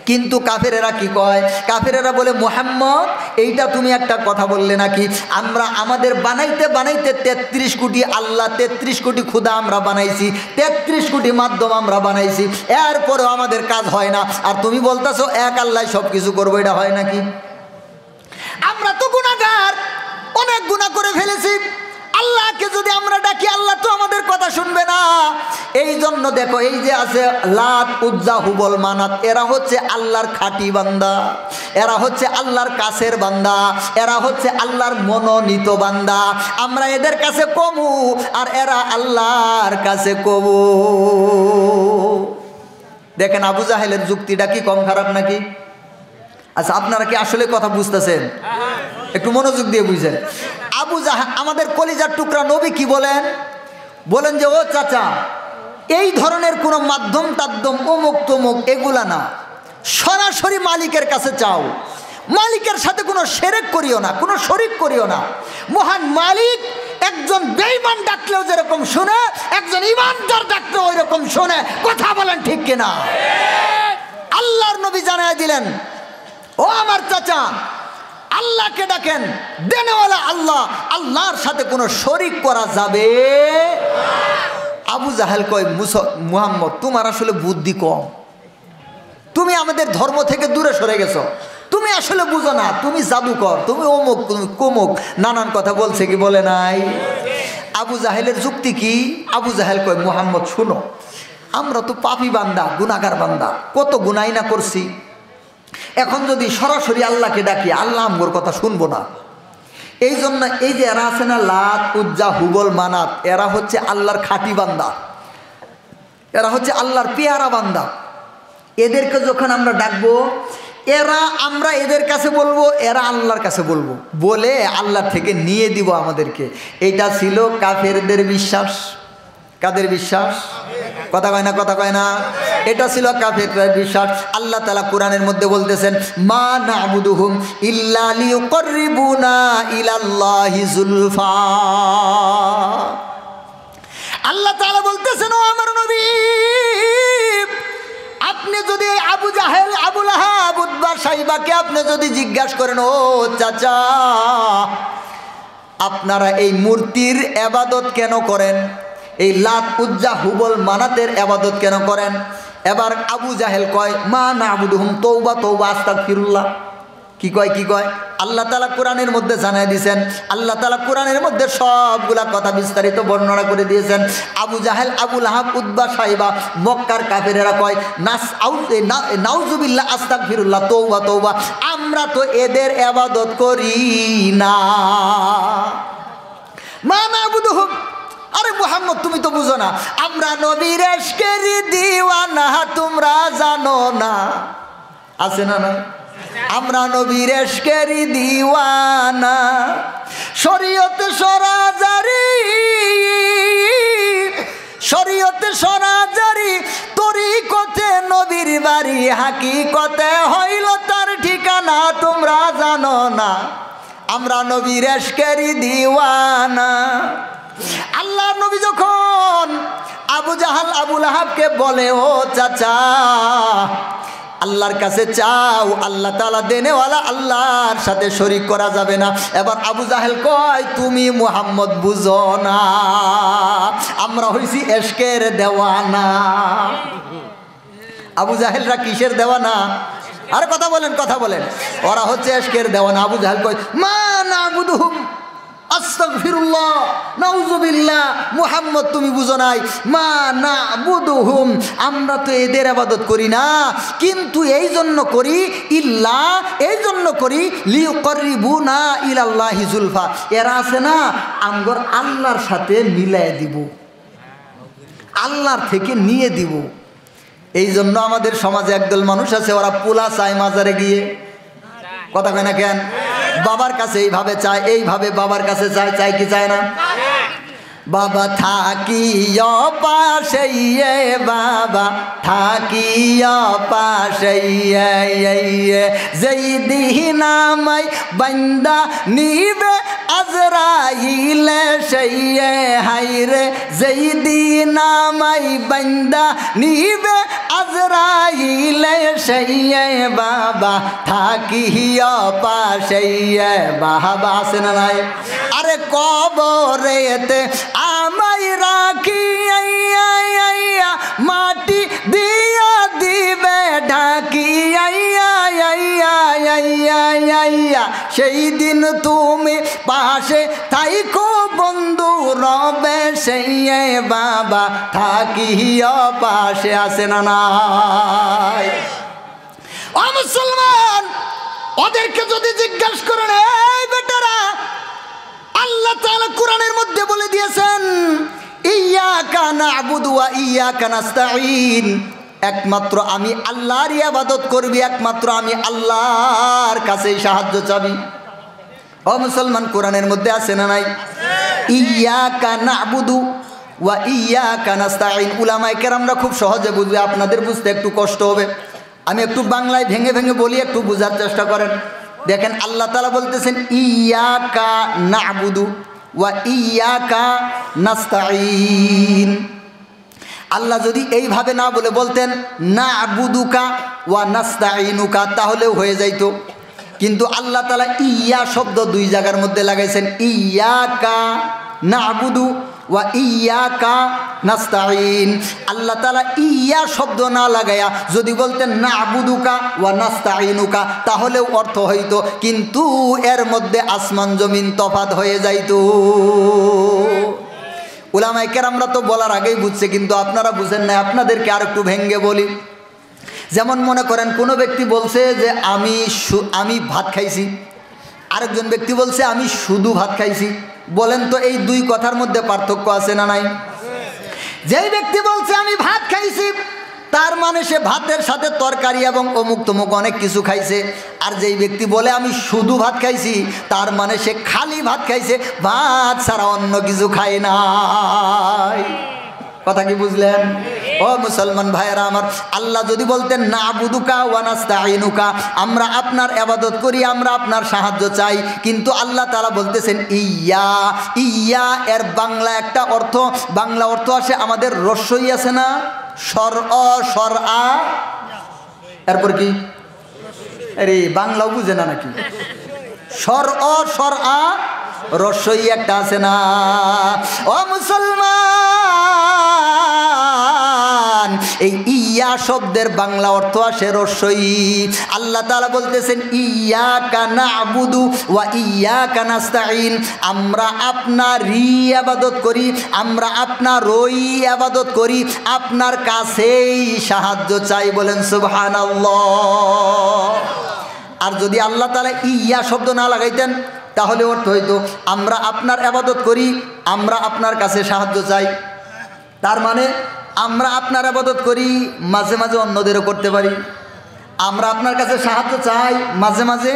কিন্তু কাফেরেরা কি কয়? কাফেরেরা বলে, মুহাম্মদ এইটা তুমি একটা কথা বললে নাকি? আমরা আমাদের বানাইতে বানাইতে 33 কোটি আল্লাহ, 33 কোটি খুদা আমরা বানাইছি, 33 কোটি মাধ্যম আমরা বানাইছি, এরপরেও আমাদের কাজ হয় না, আর তুমি বলতেছো এক আল্লাহ সব কিছু করবো, এটা হয় নাকি? আমরা তো গুনাহগার, অনেক গুনাহ করে ফেলেছি, আল্লাহকে যদি আমরা ডাকি আল্লাহ তো আমাদের কথা শুনবে না। এই জন্য দেখো, এই যে আছে লাত, উজ্জা, হুবল, মানাত, এরা হচ্ছে আল্লাহর খাঁটি বান্দা, এরা হচ্ছে আল্লাহর কাছের বান্দা, এরা হচ্ছে আল্লাহর মনোনীত বান্দা। আমরা এদের কাছে কমু আর এরা আল্লাহর কাছে কমু। দেখেন আবু জাহেলের যুক্তিটা কি কম খারাপ নাকি? আচ্ছা, আপনারা কি আসলে কথা বুঝতেছেন? একটু মনোযোগ দিয়ে বুঝেন। আবু জাহেল, আমাদের কলিজার টুকরা নবী কি বলেন? বলেন যে ও চাচা, এই ধরনের কোনো মাধ্যম টাধ্যম অমুক তমুক এগুলা না, সরাসরি মালিকের কাছে চাও, মালিকের সাথে কোনো শিরক করিও না, কোনো শরিক করিও না। মহান মালিক একজন বেঈমান ডাকলেও যেরকম শুনে, একজন ইমানদার ডাকলেও ওই রকম শুনে। কথা বলেন ঠিক কিনা? আল্লাহর নবী জানায় দিলেন, ও আমার চাচা, আল্লাহকে ডাকেন, দেনেওয়ালা আল্লাহ, আল্লাহর সাথে কোনো শরিক করা যাবে? আবু জাহেল কয়, মুহাম্মদ তোমার আসলে বুদ্ধি কম, তুমি আমাদের ধর্ম থেকে দূরে সরে গেছো, তুমি আসলে বুঝো না, তুমি জাদুকর, তুমি অমুক, তুমি কুমুক, নানান কথা বলছে কি বলে নাই? আবু জাহেলের যুক্তি কি? আবু জাহেল কয়, মুহাম্মদ শুনো, আমরা তো পাপী বান্দা, গুনাহগার বান্দা, কত গুনাই না করছি, এখন যদি সরাসরি আল্লাহকে ডাকি, আল্লাহ আমগোর কথা শুনবো না। এই জন্য এই যে এরা আছে না, লাত, উজ্জা, হুবল, মানাত, এরা হচ্ছে আল্লাহর খাঁটি বান্দা, এরা হচ্ছে আল্লাহর পেয়ারা বান্দা। এদেরকে যখন আমরা ডাকবো, আমরা এদের কাছে বলবো, এরা আল্লাহর কাছে বলবো, বলে আল্লাহ থেকে নিয়ে দিব আমাদেরকে। এটা ছিল কাফেরদের বিশ্বাস। কাদের বিশ্বাস? কথা কয় না, কথা কয় না। এটা ছিল কাফেরদের বিশ্বাস। আল্লাহ তাআলা কোরআনের মধ্যে বলতেছেন, মা না'বুদুহুম ইল্লা লিয়ুকররিবুনা ইলাল্লাহি যুলফা। আল্লাহ তাআলা বলতেছেন, ও আমার নবী, আপনি যদি আবু জাহেল, আবু লাহাব, উতবা, সাইবাকে আপনি যদি জিজ্ঞাসা করেন, ও চাচা, আপনারা এই মূর্তির ইবাদত কেন করেন, এই লাত, উজ্জা, হুবল, মানাতের ইবাদত কেন করেন? এবার আবু জাহেল কয়, মা না'বুদুহুম, তওবা তওবা, আস্তাগফিরুল্লাহ। কি কয়, কি কয়? আল্লাহ তাআলা কোরআনের মধ্যে জানাই দিয়েছেন, আল্লাহ তাআলা কোরআনের মধ্যে সবগুলা কথা বিস্তারিত বর্ণনা করে দিয়েছেন। আবু জাহেল, আবু লাহাব, উতবা, সাইবা, মক্কার কাফেরেরা কয়, নাউজুবিল্লাহ, আস্তাগফিরুল্লাহ, তওবা তওবা, আমরা তো এদের ইবাদত করি না। মা না'বুদুহুম, আরে মুহাম্মদ তুমি তো বুঝো না, আমরা নবীর ইশকের দিওয়ানা, তোমরা জানো না? আছে না? না, আমরা নবীর ইশকের দিওয়ানা, শরীয়তে সরাজারি, শরীয়তে সরাজারি, তরিকতে নবীর বাড়ি, হাকিকতে হইল তার ঠিকানা, তোমরা জানো না? আমরা নবীর ইশকের দিওয়ানা। আল্লাহ নবী যখন আবু জাহাল, আবু লাহাবকে বলে, ও চাচা, আল্লাহর কাছে চাও, আল্লাহ তাআলা দেনেওয়ালা, আল্লাহর সাথে শরীক করা যাবে না। এবার আবু জাহেল কয়, তুমি মুহাম্মদ বুঝো না, আমরা হইছি ইশকের দেওয়ানা। আবু জাহেলরা কিসের দেওয়ানা? আরে কথা বলেন, কথা বলেন। ওরা হচ্ছে ইশকের দেওয়ানা। আবু জাহেল কয়, মা না'বুদুহুম, আস্তাগফিরুল্লাহ, নাউজুবিল্লাহ, মুহাম্মদ তুমি বুঝো নাই, মা না'বুদুহুম, আমরা তো এদের ইবাদত করি না, কিন্তু এই জন্য করি, ইল্লা, এই জন্য করি, লিয়ুকররিবুনা ইলাল্লাহি যুলফা, এরা আছে না, আমগর আল্লাহর সাথে মিলাই দিব, আল্লাহর থেকে নিয়ে দিব। এই জন্য আমাদের সমাজে একদল মানুষ আছে, ওরা পোলা চায় মাজারে গিয়ে। কথা কয় না কেন? বাবার কাছে এইভাবে চায়, এইভাবে বাবার কাছে চায়, চায় কি চায় না? বাবা থাকিও পাশে, বাবা থাকিও পাশে, যেই দিন আমায় বান্দা নিবে আজরাইলে, সেই হাইরে, যেই দিন আমায় বান্দা নিবে আজরাইলে, সেই বাবা থাকিও পাশে। বাবা আছে না নাই? আরে কবরেতে আমায় রাখি, মাটি দিয়া দিবে ঢাকি, সেই দিন তুমি পাশে থাইকো বন্ধু রবে, সেই বাবা থাকিও পাশে। আছে না নাই? ও মুসলমান, ওদেরকে যদি জিজ্ঞাসা করেন, এই বেটারা, আল্লাহ তাআলা কোরআনের মধ্যে বলে দিয়েছেন, ইয়্যাকা না'বুদু ওয়া ইয়্যাকা নাস্তাঈন, একমাত্র আমি আল্লাহর ইবাদত করবি, একমাত্র আমি আল্লাহর কাছেই সাহায্য চাবি। ও মুসলমান, কোরআনের মধ্যে আছে না নাই? ইয়্যাকা না'বুদু ওয়া ইয়্যাকা নাস্তাঈন। উলামায়ে কেরামরা খুব সহজে বুঝবে, আপনাদের বুঝতে একটু কষ্ট হবে। আমি একটু বাংলায় ভেঙে ভেঙে বলি, একটু বোঝার চেষ্টা করেন। দেখেন, আল্লাহ তাআলা বলতেছেন, ইয়্যাকা না'বুদু ওয়া ইয়্যাকা নাস্তাঈন। আল্লাহ যদি এইভাবে না বলে বলতেন না আবুদুকা ওয়া নাস্তাইনুকা তাহলেও হয়ে যাইতো, কিন্তু আল্লাহ তাআলা ইয়া শব্দ দুই জায়গার মধ্যে লাগাইছেন, ইয়াকা নাবুদু ওয়া ইয়াকা নাস্তাইন। আল্লাহ তাআলা ইয়া শব্দ না লাগায়া যদি বলতেন নাবুদুকা ওয়া নাস্তাইনুকা তাহলেও অর্থ হইতো, কিন্তু এর মধ্যে আসমান জমিন তফাৎ হয়ে যাইতো। উলামায়ে কেরামরা তো বলার আগেই বুঝছে, কিন্তু আপনারা বুঝেন না। আপনাদেরকে আর একটু ভেঙ্গে বলি। যেমন মনে করেন কোনো ব্যক্তি বলছে যে আমি ভাত খাইছি, আরেকজন ব্যক্তি বলছে আমি শুধু ভাত খাইছি। বলেন তো এই দুই কথার মধ্যে পার্থক্য আছে না নাই? যেই ব্যক্তি বলছে আমি ভাত খাইছি তার মানে সে ভাতের সাথে তরকারি এবং অমুক তমুক অনেক কিছু খাইছে। আর যেই ব্যক্তি বলে আমি শুধু ভাত খাইছি তার মানে সে খালি ভাত খাইছে, ভাত ছাড়া অন্য কিছু খায় নাই। কথা কি বুঝলেন? ও মুসলমান ভাইয়েরা আমার, আল্লাহ যদি বলতেন না আবুদুকা ওয়া নাস্তাইনুকা, আমরা আপনার ইবাদত করি, আমরা আপনার সাহায্য চাই, কিন্তু আল্লাহ তাআলা বলতেছেন ইয়া। ইয়া এর বাংলা একটা অর্থ, বাংলা অর্থ আসে আমাদের রস্যই আছে না, স্বর অ স্বর আ, এরপর কি আরে বাংলাও বুঝে না নাকি? স্বর অ স্বর আ রস্যই একটা আছে না। ও মুসলমান, এই ইয়া শব্দের বাংলা অর্থ আসে রস্যই। আল্লাহ তাআলা বলতেছেন ইয়াকা নাবুদু ওয়া ইয়াকা নাস্তাইন, আমরা আপনারই ইবাদত করি, আমরা আপনারই ইবাদত করি, আপনার কাছেই সাহায্য চাই। বলেন সুবহানাল্লাহ। আর যদি আল্লাহ তাআলা ইয়া শব্দ না লাগাইতেন তাহলে অর্থ হইতো আমরা আপনার ইবাদত করি, আমরা আপনার কাছে সাহায্য চাই। তার মানে আমরা আপনার ইবাদত করি, মাঝে মাঝে অন্যদেরও করতে পারি। আমরা আপনার কাছে সাহায্য চাই, মাঝে মাঝে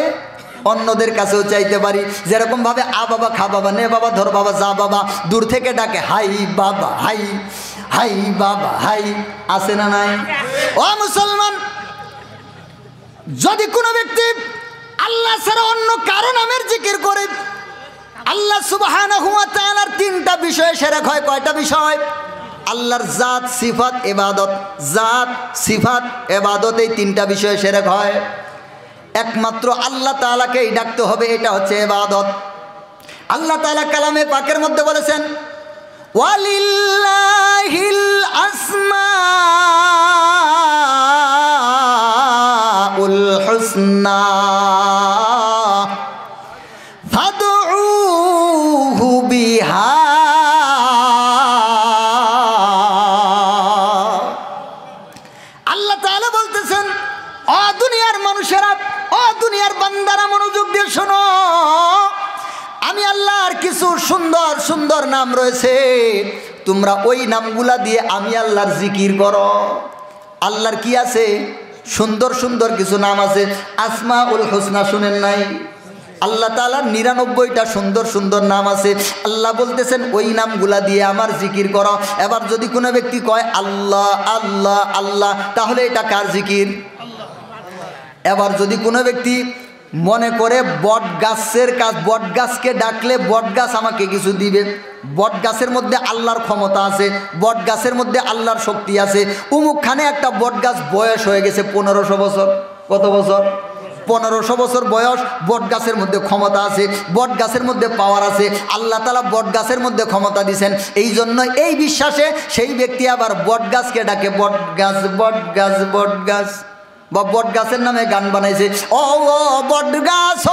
অন্যদের কাছেও চাইতে পারি। যেরকমভাবে আ বাবা খা বাবা নে বাবা ধর বাবা যা বাবা, দূর থেকে ডাকে হাই বাবা হাই, হাই বাবা হাই, আছে না নাই? ও মুসলমান, যদি কোনো ব্যক্তি আল্লাহ ছাড়া অন্য কারো নামের জিকির করে, আল্লাহ সুবহানাহু ওয়া তাআলার তিনটা বিষয়ে শিরক হয়। কয়টা বিষয়? আল্লাহর জাত সিফাত ইবাদত, জাত সিফাত ইবাদত, এই তিনটা বিষয়ে শিরক হয়। একমাত্র আল্লাহ তাআলাকেই ডাকতে হবে, এটা হচ্ছে ইবাদত। আল্লাহ তাআলা কালামে পাকের মধ্যে বলেছেন ওয়ালিল্লাহিল আসমাউল হুসনা ফাদউহু বিহা। আল্লাহ তাআলা বলতেছেন ও দুনিয়ার মানুষেরা, ও দুনিয়ার বান্দারা, মনোযোগ দিয়ে শোনো। আমি আল্লাহর কিছু সুন্দর সুন্দর নাম রয়েছে, তোমরা ওই নামগুলা দিয়ে আমি আল্লাহর জিকির করো। আল্লাহর কি আছে? সুন্দর সুন্দর কিছু নাম আছে। আসমাউল হুসনা শুনেন নাই? আল্লাহ তাআলার 99টা সুন্দর সুন্দর নাম আছে। আল্লাহ বলতেছেন ওই নামগুলা দিয়ে আমার জিকির করো। এবার যদি কোনো ব্যক্তি কয় আল্লাহ আল্লাহ আল্লাহ, তাহলে এটা কার জিকির? এবার যদি কোনো ব্যক্তি মনে করে বট গাছের কাজ, বট গাছকে ডাকলে বট গাছ আমাকে কিছু দিবে, বট গাছের মধ্যে আল্লাহর ক্ষমতা আছে, বট গাছের মধ্যে আল্লাহর শক্তি আছে, উমুকখানে একটা বট গাছ বয়স হয়ে গেছে 1500 বছর। কত বছর? 1500 বছর বয়স। বট গাছের মধ্যে ক্ষমতা আছে, বট গাছের মধ্যে পাওয়ার আছে। আল্লাহ তাআলা বট গাছের মধ্যে ক্ষমতা দিয়েছেন। এই জন্য এই বিশ্বাসে সেই ব্যক্তি আবার বট গাছকে ডাকে বট গাছ বট গাছ বট গাছ, বা বট গাছের নামে গান বানাইছে, ও বট গাছ।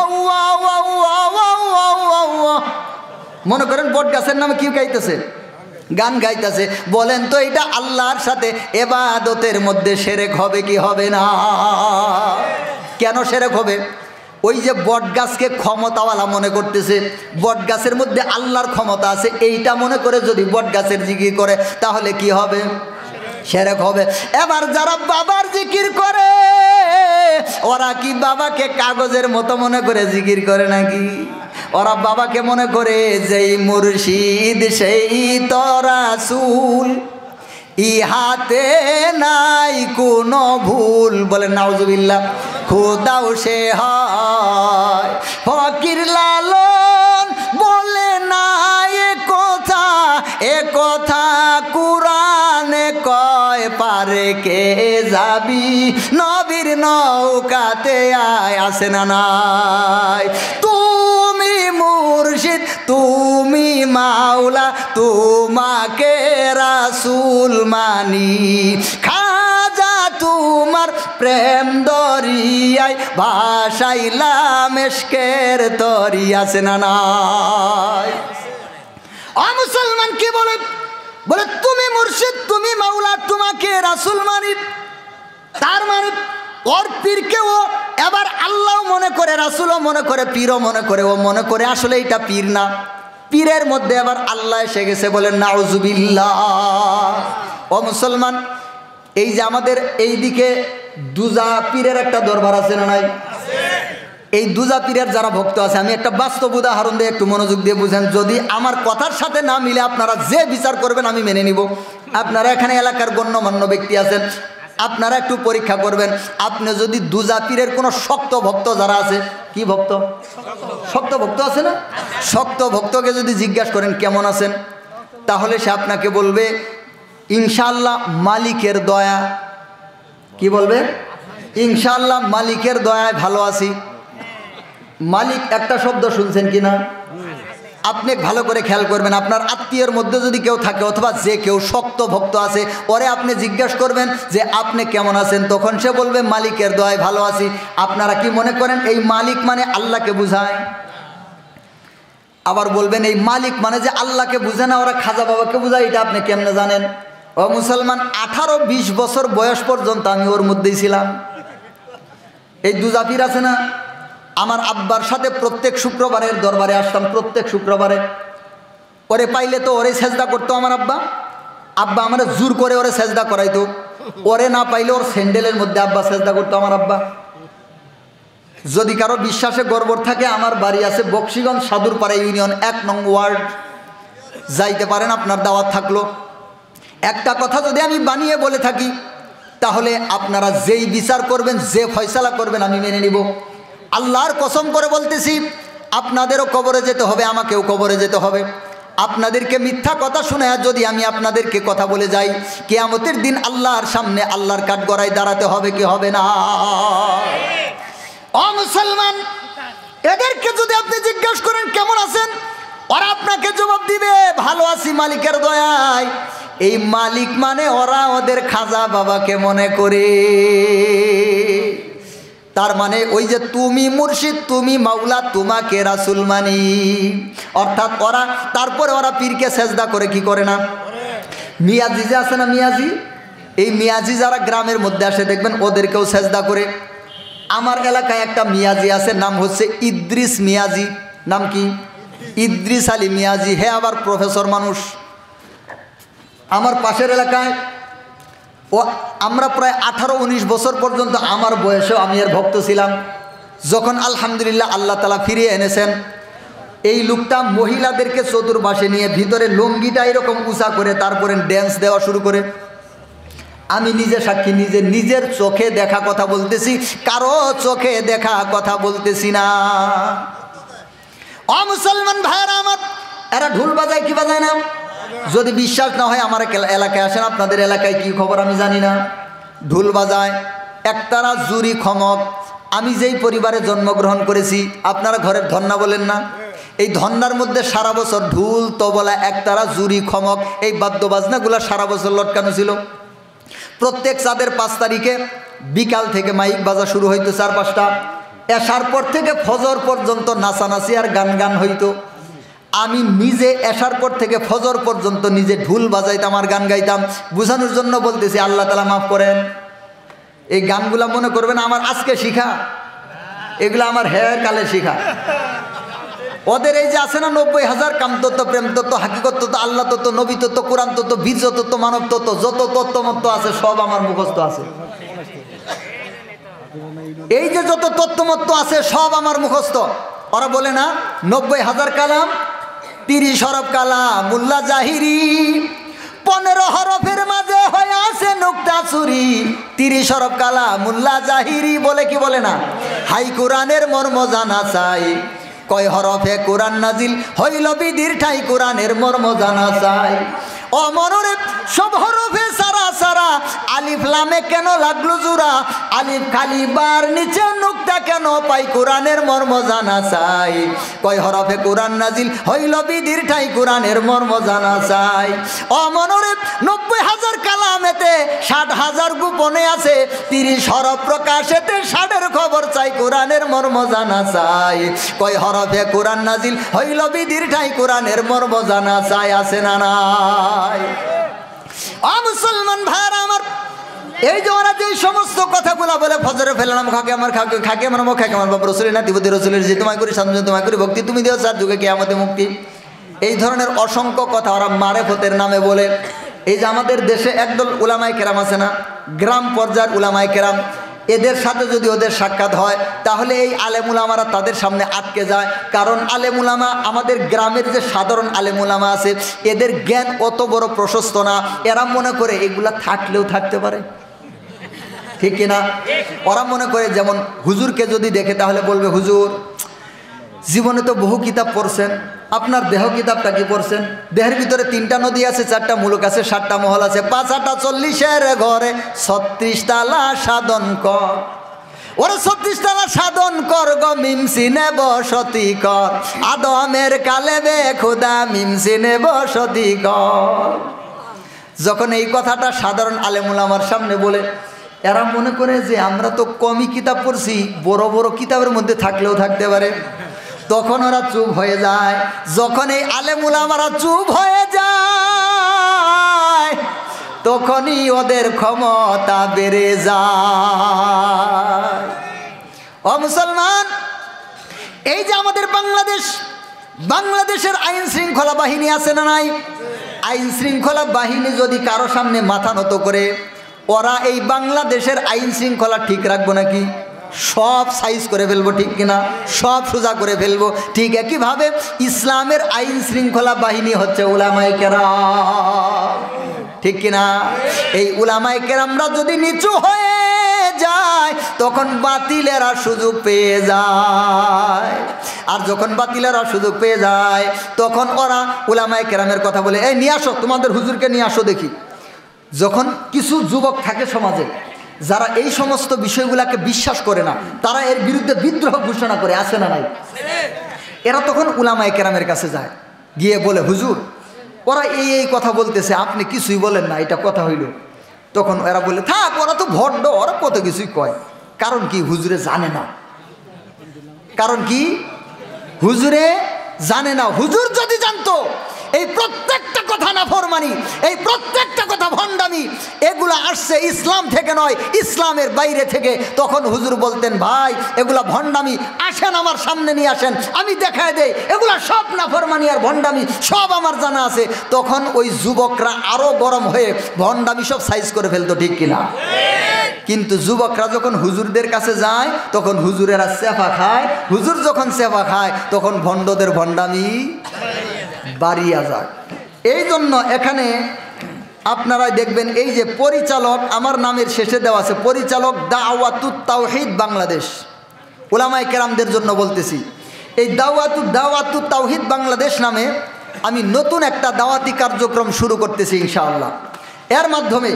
মনে করেন বট গাছের নামে কি গাইতেছে? গান গাইতেছে। বলেন তো এটা আল্লাহর সাথে ইবাদতের মধ্যে শিরক হবে কি হবে না? কেন শিরক হবে? ওই যে বট গাছকে ক্ষমতাওয়ালা মনে করতেছে, বট গাছের মধ্যে আল্লাহর ক্ষমতা আছে, এইটা মনে করে যদি বট গাছের জিকির করে তাহলে কি হবে? শিরক হবে। এবার যারা বাবার জিকির করে ওরা কি বাবাকে কাগজের মতো মনে করে জিকির করে নাকি? ওরা বাবাকে মনে করে যেই মুর্শিদ সেই তো রাসূল, ইহাতে নাই কোনো ভুল। বলে নাউজুবিল্লাহ। খোদাও সে হয় ফকির লালন বলে না এ কথা, এ কথা কুরআনে যাবি নবীর নৌকাতে আয়, আছে না নাই? তুমি মুর্শিদ তুমি মাওলা তোমাকে রাসূল মানি, খাজা তোমার প্রেম দরিয়ায় ভাসাইলাম ইশকের তরি, আছে না নাই? ও মুসলমান কি বলে? বলে তুমি মুর্শিদ তুমি মাওলা তোমাকে রাসূল মানি। তার মানে ওর পীরকে ও এবার আল্লাহ মনে করে, রাসূলও মনে করে, পীরও মনে করে, ও মনে করে আসলে এটা পীর না, পীরের মধ্যে আবার আল্লাহ এসে গেছে, বলেন নাউজুবিল্লাহ। ও মুসলমান, এই যে আমাদের এইদিকে দুজা পীরের একটা দরবার আছে না নাই? এই দুজা পীরের যারা ভক্ত আছে, আমি একটা বাস্তব উদাহরণ দিয়ে একটু মনোযোগ দিয়ে বুঝেন। যদি আমার কথার সাথে না মিলে আপনারা যে বিচার করবেন আমি মেনে নিব। আপনারা এখানে এলাকার গণ্যমান্য ব্যক্তি আছেন, আপনারা একটু পরীক্ষা করবেন। আপনি যদি দুজা পীরের কোনো শক্ত ভক্ত যারা আছে, কি ভক্ত? শক্ত ভক্ত আছে না? শক্ত ভক্তকে যদি জিজ্ঞাসা করেন কেমন আছেন, তাহলে সে আপনাকে বলবে ইনশাআল্লাহ মালিকের দয়া। কি বলবে? ইনশাআল্লাহ মালিকের দয়ায় ভালো আছি। মালিক একটা শব্দ শুনছেন কিনা? আপনি ভালো করে খেয়াল করবেন। আপনার আত্মীয়ের মধ্যে যদি কেউ থাকে অথবা যে কেউ শক্ত ভক্ত আছে, ওরে আপনি জিজ্ঞাসা করবেন যে আপনি কেমন আছেন, তখন সে বলবে মালিকের দয়ায় ভালো আছি। আপনারা কি মনে করেন এই মালিক মানে আল্লাহকে বুঝায়? আবার বলবেন এই মালিক মানে যে আল্লাহকে বুঝে না, ওরা খাজা বাবাকে বুঝায়। এটা আপনি কেমনে জানেন? ও মুসলমান, 18-20 বছর বয়স পর্যন্ত আমি ওর মধ্যেই ছিলাম। এই দুজা পীর আছে না, আমার আব্বার সাথে প্রত্যেক শুক্রবারের দরবারে আসতাম, প্রত্যেক শুক্রবারে। ওরে পাইলে তো ওরে সেজদা করতো আমার আব্বা। আব্বা আমার জোর করে ওরে সেজদা করাইতো। ওরে না পাইলে ওর স্যান্ডেলের মধ্যে আব্বা সেজদা করতো আমার আব্বা। যদি কারো বিশ্বাসে গর্বর থাকে, আমার বাড়ি আছে বক্সিগঞ্জ সাদুরপাড়া ইউনিয়ন 1 নং ওয়ার্ড, যাইতে পারেন, আপনার দাওয়াত থাকলো। একটা কথা যদি আমি বানিয়ে বলে থাকি, তাহলে আপনারা যেই বিচার করবেন, যে ফয়সালা করবেন আমি মেনে নিব। আল্লাহর কসম করে বলতেছি, আপনাদেরও কবরে যেতে হবে, আমাকেও কবরে যেতে হবে। আপনাদেরকে মিথ্যা কথা শুনে যদি আমি আপনাদেরকে কথা বলে যাই, কিয়ামতের দিন আল্লাহর সামনে আল্লাহর কাঠগড়ায় দাঁড়াতে হবে কি হবে না? ও মুসলমান, এদেরকে যদি আপনি জিজ্ঞাসা করেন কেমন আছেন, ওরা আপনাকে জবাব দিবে ভালো আছি মালিকের দয়ায়। এই মালিক মানে ওরা ওদের খাজা বাবাকে মনে করে। তার মানে ওই যে তুমি মুর্শিদ তুমি মাওলা তোমাকে রাসূল মানি, অর্থাৎ ওরা তারপরে ওরা পীরকে সেজদা করে কি করে না? মিয়াজি যে আছে না, মিয়াজি, এই মিয়াজি যারা গ্রামের মধ্যে আসে দেখবেন ওদেরকেও সেজদা করে। আমার এলাকায় একটা মিয়াজি আছে, নাম হচ্ছে ইদ্রিস মিয়াজি। নাম কি? ইদ্রিস আলী মিয়াজি। হে আবার প্রফেসর মানুষ। আমার পাশের এলাকায় ও আমরা প্রায় 18-19 বছর পর্যন্ত আমার বয়সেও আমি এর ভক্ত ছিলাম। যখন আলহামদুলিল্লাহ আল্লাহ তাআলা ফিরিয়ে এনেছেন, এই লোকটা মহিলাদেরকে চতুর্পাশে নিয়ে ভিতরে লুঙ্গিটা এরকম উঁচা করে তারপরে ড্যান্স দেওয়া শুরু করে। আমি নিজে সাক্ষী, নিজের চোখে দেখা কথা বলতেছি, কারো চোখে দেখা কথা বলতেছি না। ও মুসলমান ভাইরা আমার, এরা ঢোল বাজায় কি বাজায় না? যদি বিশ্বাস না হয় আমার এলাকায় আসেন, আপনাদের এলাকায় কি খবর আমি জানি না। ঢোল বাজায়, একতারা জুরি খমক। আমি যেই পরিবারে জন্মগ্রহণ করেছি, আপনারা ঘরের ধন্না বলেন না, এই ধন্নার মধ্যে সারা বছর ঢোল তবলা একতারা জুরি খমক এই বাদ্যবাজনাগুলো সারা বছর লটকানো ছিল। প্রত্যেক চাঁদের 5 তারিখে বিকাল থেকে মাইক বাজা শুরু হইতো 4-5টা। এশার পর থেকে ফজর পর্যন্ত নাচানাচি আর গান হইতো। আমি নিজে এশার পর থেকে ফজর পর্যন্ত নিজে ঢোল বাজাইতাম আর গান গাইতাম। বোঝানোর জন্য বলতেছি, আল্লাহ তাআলা মাফ করেন। এই গানগুলা মনে করবেন আমার আজকে শিখা, এগুলো আমার হেয়ার কালে শিখা। ওদের এই যে আছে না 90,000 কামতত্ত্ব, প্রেম তত্ত্ব, হাকিকত তত্ত্ব, আল্লাহ তত্ত্ব, নবী তত্ত্ব, কোরআন তত্ত্ব, বীর্য তত্ত্ব, মানব তত্ত্ব, যত তত্ত্বমত্ত্ব আছে সব আমার মুখস্থ আছে। এই যে যত তত্ত্বমত্ত্ব আছে সব আমার মুখস্থ। ওরা বলে না 90,000 কালাম 30 হরফ কালাম মুল্লা জাহিরি, 15 হরফের মাঝে হয়ে আছে নুকতা চুরি। 30 হরফ কালাম মুল্লা জাহিরি বলে কি বলে না? হাই কোরআনের মর্ম জানা চাই, কয় হরফে কোরআন নাজিল হইল বিধির ঠাই, কোরআনের মর্ম জানা চাই। অমরের সব হরফে সারা সারা, আলিফ লামে কেন লাগলো জোড়া, আলিফ খালি বার নিচে নুক্তা কেন পাই, কোরআনের মর্ম জানা চাই। কয় হরফে কোরআন নাজিল হইল বিধির ঠাই, কোরআনের মর্ম জানা চাই। অমনরে 90,000 কালামেতে 60,000 গোপনে আছে, 30 হরফ প্রকাশেতে 60-এর খবর চাই, কোরআনের মর্ম জানা চাই। কয় হরফে কোরআন নাজিল হইল বিধির ঠাই, কোরআনের মর্ম জানা চাই। আছে না নাই? মুসলমান ভাইরা আমার, এই যে ওরা যে সমস্ত কথাগুলো বলে, ফজরে ফেলাম খাকে আমার খাকে আমার মুখ খাকে আমার বাবা রসুলের নাতি বুদ্ধি রসুলের যে তোমায় করি সাধু তোমায় করি ভক্তি তুমি দিও চার যুগে কিয়ামতে মুক্তি, এই ধরনের অসংখ্য কথা ওরা মারেফতের নামে বলে। এই যে আমাদের দেশে একদল উলামায়ে কেরাম আছে না, গ্রাম পর্যায়ের উলামায়ে কেরাম, এদের সাথে যদি ওদের সাক্ষাৎ হয় তাহলে এই আলেমুলামারা তাদের সামনে আটকে যায়। কারণ আলেমুলামা, আমাদের গ্রামের যে সাধারণ আলেমুলামা আছে, এদের জ্ঞান অত বড় প্রশস্ত না। এরা মনে করে এগুলা থাকলেও থাকতে পারে, ঠিক কিনা? ওরা মনে করে যেমন হুজুরকে যদি দেখে তাহলে বলবে, হুজুর জীবনে তো বহু কিতাব পড়ছেন, আপনার দেহ কিতাবটা কি পড়ছেন? দেহের ভিতরে 3টা নদী আছে, 4টা মুলুক আছে, 7টা মহল আছে, 5-8 40-এর ঘরে 36 তালা সাধন কর। ওরে 36 তালা সাধন কর গো, মিম সিনে বসতি কর, আদমের কালেবে খোদা মিম সিনে বসতি কর। যখন এই কথাটা সাধারণ আলেমুলামার সামনে বলে, এরা মনে করে যে আমরা তো কমই কিতাব পড়ছি, বড় বড় কিতাবের মধ্যে থাকলেও থাকতে পারে। তখন ওরা চুপ হয়ে যায়। যখন এই আলেমুলামারা চুপ হয়ে যায়, তখনই ওদের ক্ষমতা বেড়ে যায়। ও মুসলমান, এই যে আমাদের বাংলাদেশের আইন শৃঙ্খলা বাহিনী আছে না নাই? আইন শৃঙ্খলা বাহিনী যদি কারো সামনে মাথা নত করে, ওরা এই বাংলাদেশের আইন শৃঙ্খলা ঠিক রাখবো নাকি? সব সাইজ করে ফেলবো, ঠিক কিনা? সব সোজা করে ফেলবো। ঠিক একইভাবে ইসলামের আইন শৃঙ্খলা বাহিনী হচ্ছে উলামায়ে কেরাম, ঠিক কিনা? এই উলামায়ে কেরামরা যদি নিচু হয়ে যায়, তখন বাতিলেরা সুযোগ পেয়ে যায়। আর যখন বাতিলেরা সুযোগ পেয়ে যায়, তখন ওরা উলামায়ে কেরামের কথা বলে, এই নিয়ে আসো, তোমাদের হুজুরকে নিয়ে আসো দেখি। যখন কিছু যুবক থাকে সমাজে, যারা এই সমস্ত বিষয়গুলোকে বিশ্বাস করে না, তারা এর বিরুদ্ধে বিদ্রোহ ঘোষণা করে, আসে না নাই? এরা তখন উলামায়ে কেরামের কাছে যায়, গিয়ে বলে, হুজুর ওরা এই কথা বলতেছে, আপনি কিছুই বলেন না, এটা কথা হইল। তখন এরা বলে, থাক, ওরা তো ভণ্ড, ওরা কত কিছুই কয়। কারণ কি? হুজুরে জানে না। কারণ কি? হুজুরে জানে না। হুজুর যদি জানতো এই প্রত্যেকটা কথা নাফরমানি, এই প্রত্যেকটা কথা ভণ্ডামি, এগুলা আসছে ইসলাম থেকে নয়, ইসলামের বাইরে থেকে, তখন হুজুর বলতেন, ভাই এগুলা ভণ্ডামি, আসেন আমার সামনে নিয়ে আসেন, আমি দেখায় দেই, এগুলা সব নাফরমানি আর ভণ্ডামি, সব আমার জানা আছে। তখন ওই যুবকরা আরো গরম হয়ে ভণ্ডামি সব সাইজ করে ফেলতো, ঠিক কিনা? কিন্তু যুবকরা যখন হুজুরদের কাছে যায়, তখন হুজুরেরা চেফা খায়। হুজুর যখন চেফা খায়, তখন ভণ্ডদের ভণ্ডামি বাড়িয়া যায়। এই জন্য এখানে আপনারা দেখবেন, এই যে পরিচালক, আমার নামের শেষে দেওয়া আছে, পরিচালক দাওয়াতুত তাওহীদ বাংলাদেশ, উলামায়ে কেরামদের জন্য বলতেছি। এই দাওয়াতুত তাওহীদ বাংলাদেশ নামে আমি নতুন একটা দাওয়াতি কার্যক্রম শুরু করতেছি ইনশাআল্লাহ। এর মাধ্যমে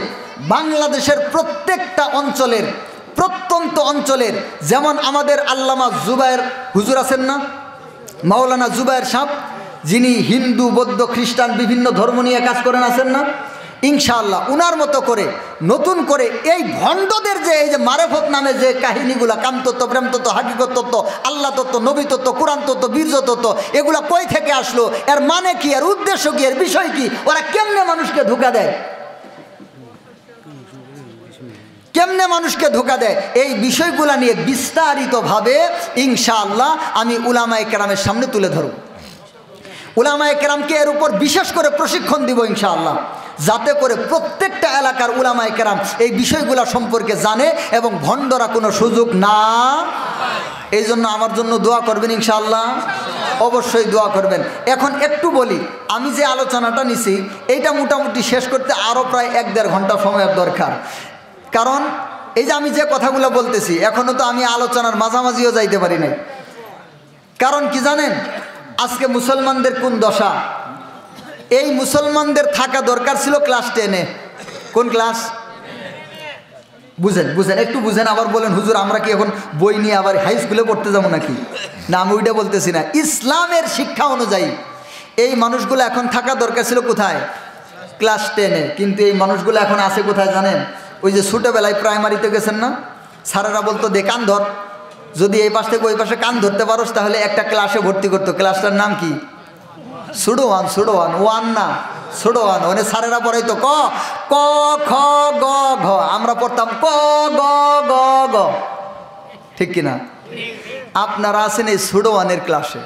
বাংলাদেশের প্রত্যেকটা অঞ্চলের, প্রত্যন্ত অঞ্চলের, যেমন আমাদের আল্লামা জুবায়ের হুজুর আছেন না, মাওলানা জুবায়ের সাহেব, যিনি হিন্দু, বৌদ্ধ, খ্রিস্টান বিভিন্ন ধর্ম নিয়ে কাজ করেন, আছেন না? ইনশাআল্লাহ উনার মতো করে নতুন করে এই ভণ্ডদের যে এই যে মারেফত নামে যে কাহিনীগুলা, কামতত্ত্ব, প্রেমতত্ত্ব, হাকিকত তত্ত্ব, আল্লাহ তত্ত্ব, নবী তত্ত্ব, কোরআন তত্ত্ব, বীর্য তত্ত্ব, এগুলা কই থেকে আসলো, এর মানে কি, এর উদ্দেশ্য কি, এর বিষয় কি, ওরা কেমনে মানুষকে ধোঁকা দেয়, কেমনে মানুষকে ধোঁকা দেয়, এই বিষয়গুলা নিয়ে বিস্তারিতভাবে ইনশাআল্লাহ আমি উলামায়ে কেরামের সামনে তুলে ধরব। উলামায়ে কেরামকে এর উপর বিশেষ করে প্রশিক্ষণ দিব ইনশাআল্লাহ, যাতে করে প্রত্যেকটা এলাকার উলামায়ে কেরাম এই বিষয়গুলো সম্পর্কে জানে এবং ভণ্ডরা কোনো সুযোগ না। এই জন্য আমার জন্য দোয়া করবেন ইনশাআল্লাহ, অবশ্যই দোয়া করবেন। এখন একটু বলি, আমি যে আলোচনাটা নিছি এইটা মোটামুটি শেষ করতে আরও প্রায় 1-1.5 ঘন্টা সময়ের দরকার। কারণ এই যে আমি যে কথাগুলো বলতেছি, এখনও তো আমি আলোচনার মাঝামাঝিও যাইতে পারি নাই। কারণ কি জানেন, আজকে মুসলমানদের কোন দশা, এই মুসলমানদের থাকা দরকার ছিল ক্লাস 10-এ। কোন ক্লাস? বুঝেন বুঝেন, একটু বুঝেন, আবার বলেন হুজুর আমরা কি এখন বই নিয়ে আবার হাই স্কুলে পড়তে যাবো নাকি? না, আমি ওইটা বলতেছি না। ইসলামের শিক্ষা অনুযায়ী এই মানুষগুলো এখন থাকা দরকার ছিল কোথায়? ক্লাস 10-এ। কিন্তু এই মানুষগুলো এখন আছে কোথায় জানেন? ওই যে ছোটোবেলায় প্রাইমারিতে গেছেন না, স্যারেরা বলতো দে কান ধর, যদি এই পাশ থেকে ওই পাশে কান ধরতে পারোস তাহলে একটা ক্লাসে ভর্তি করতো। ক্লাসটার নাম কি? সুডো ওয়ান, ওয়ান না, সুডো ওয়ান। মানে স্যারেরা পড়াইতো ক ক খ গ ঘ, আমরা পড়তাম ক গ গ গ, ঠিক কিনা? আপনারা আছেন এই সুডো ওয়ানের ক্লাসে,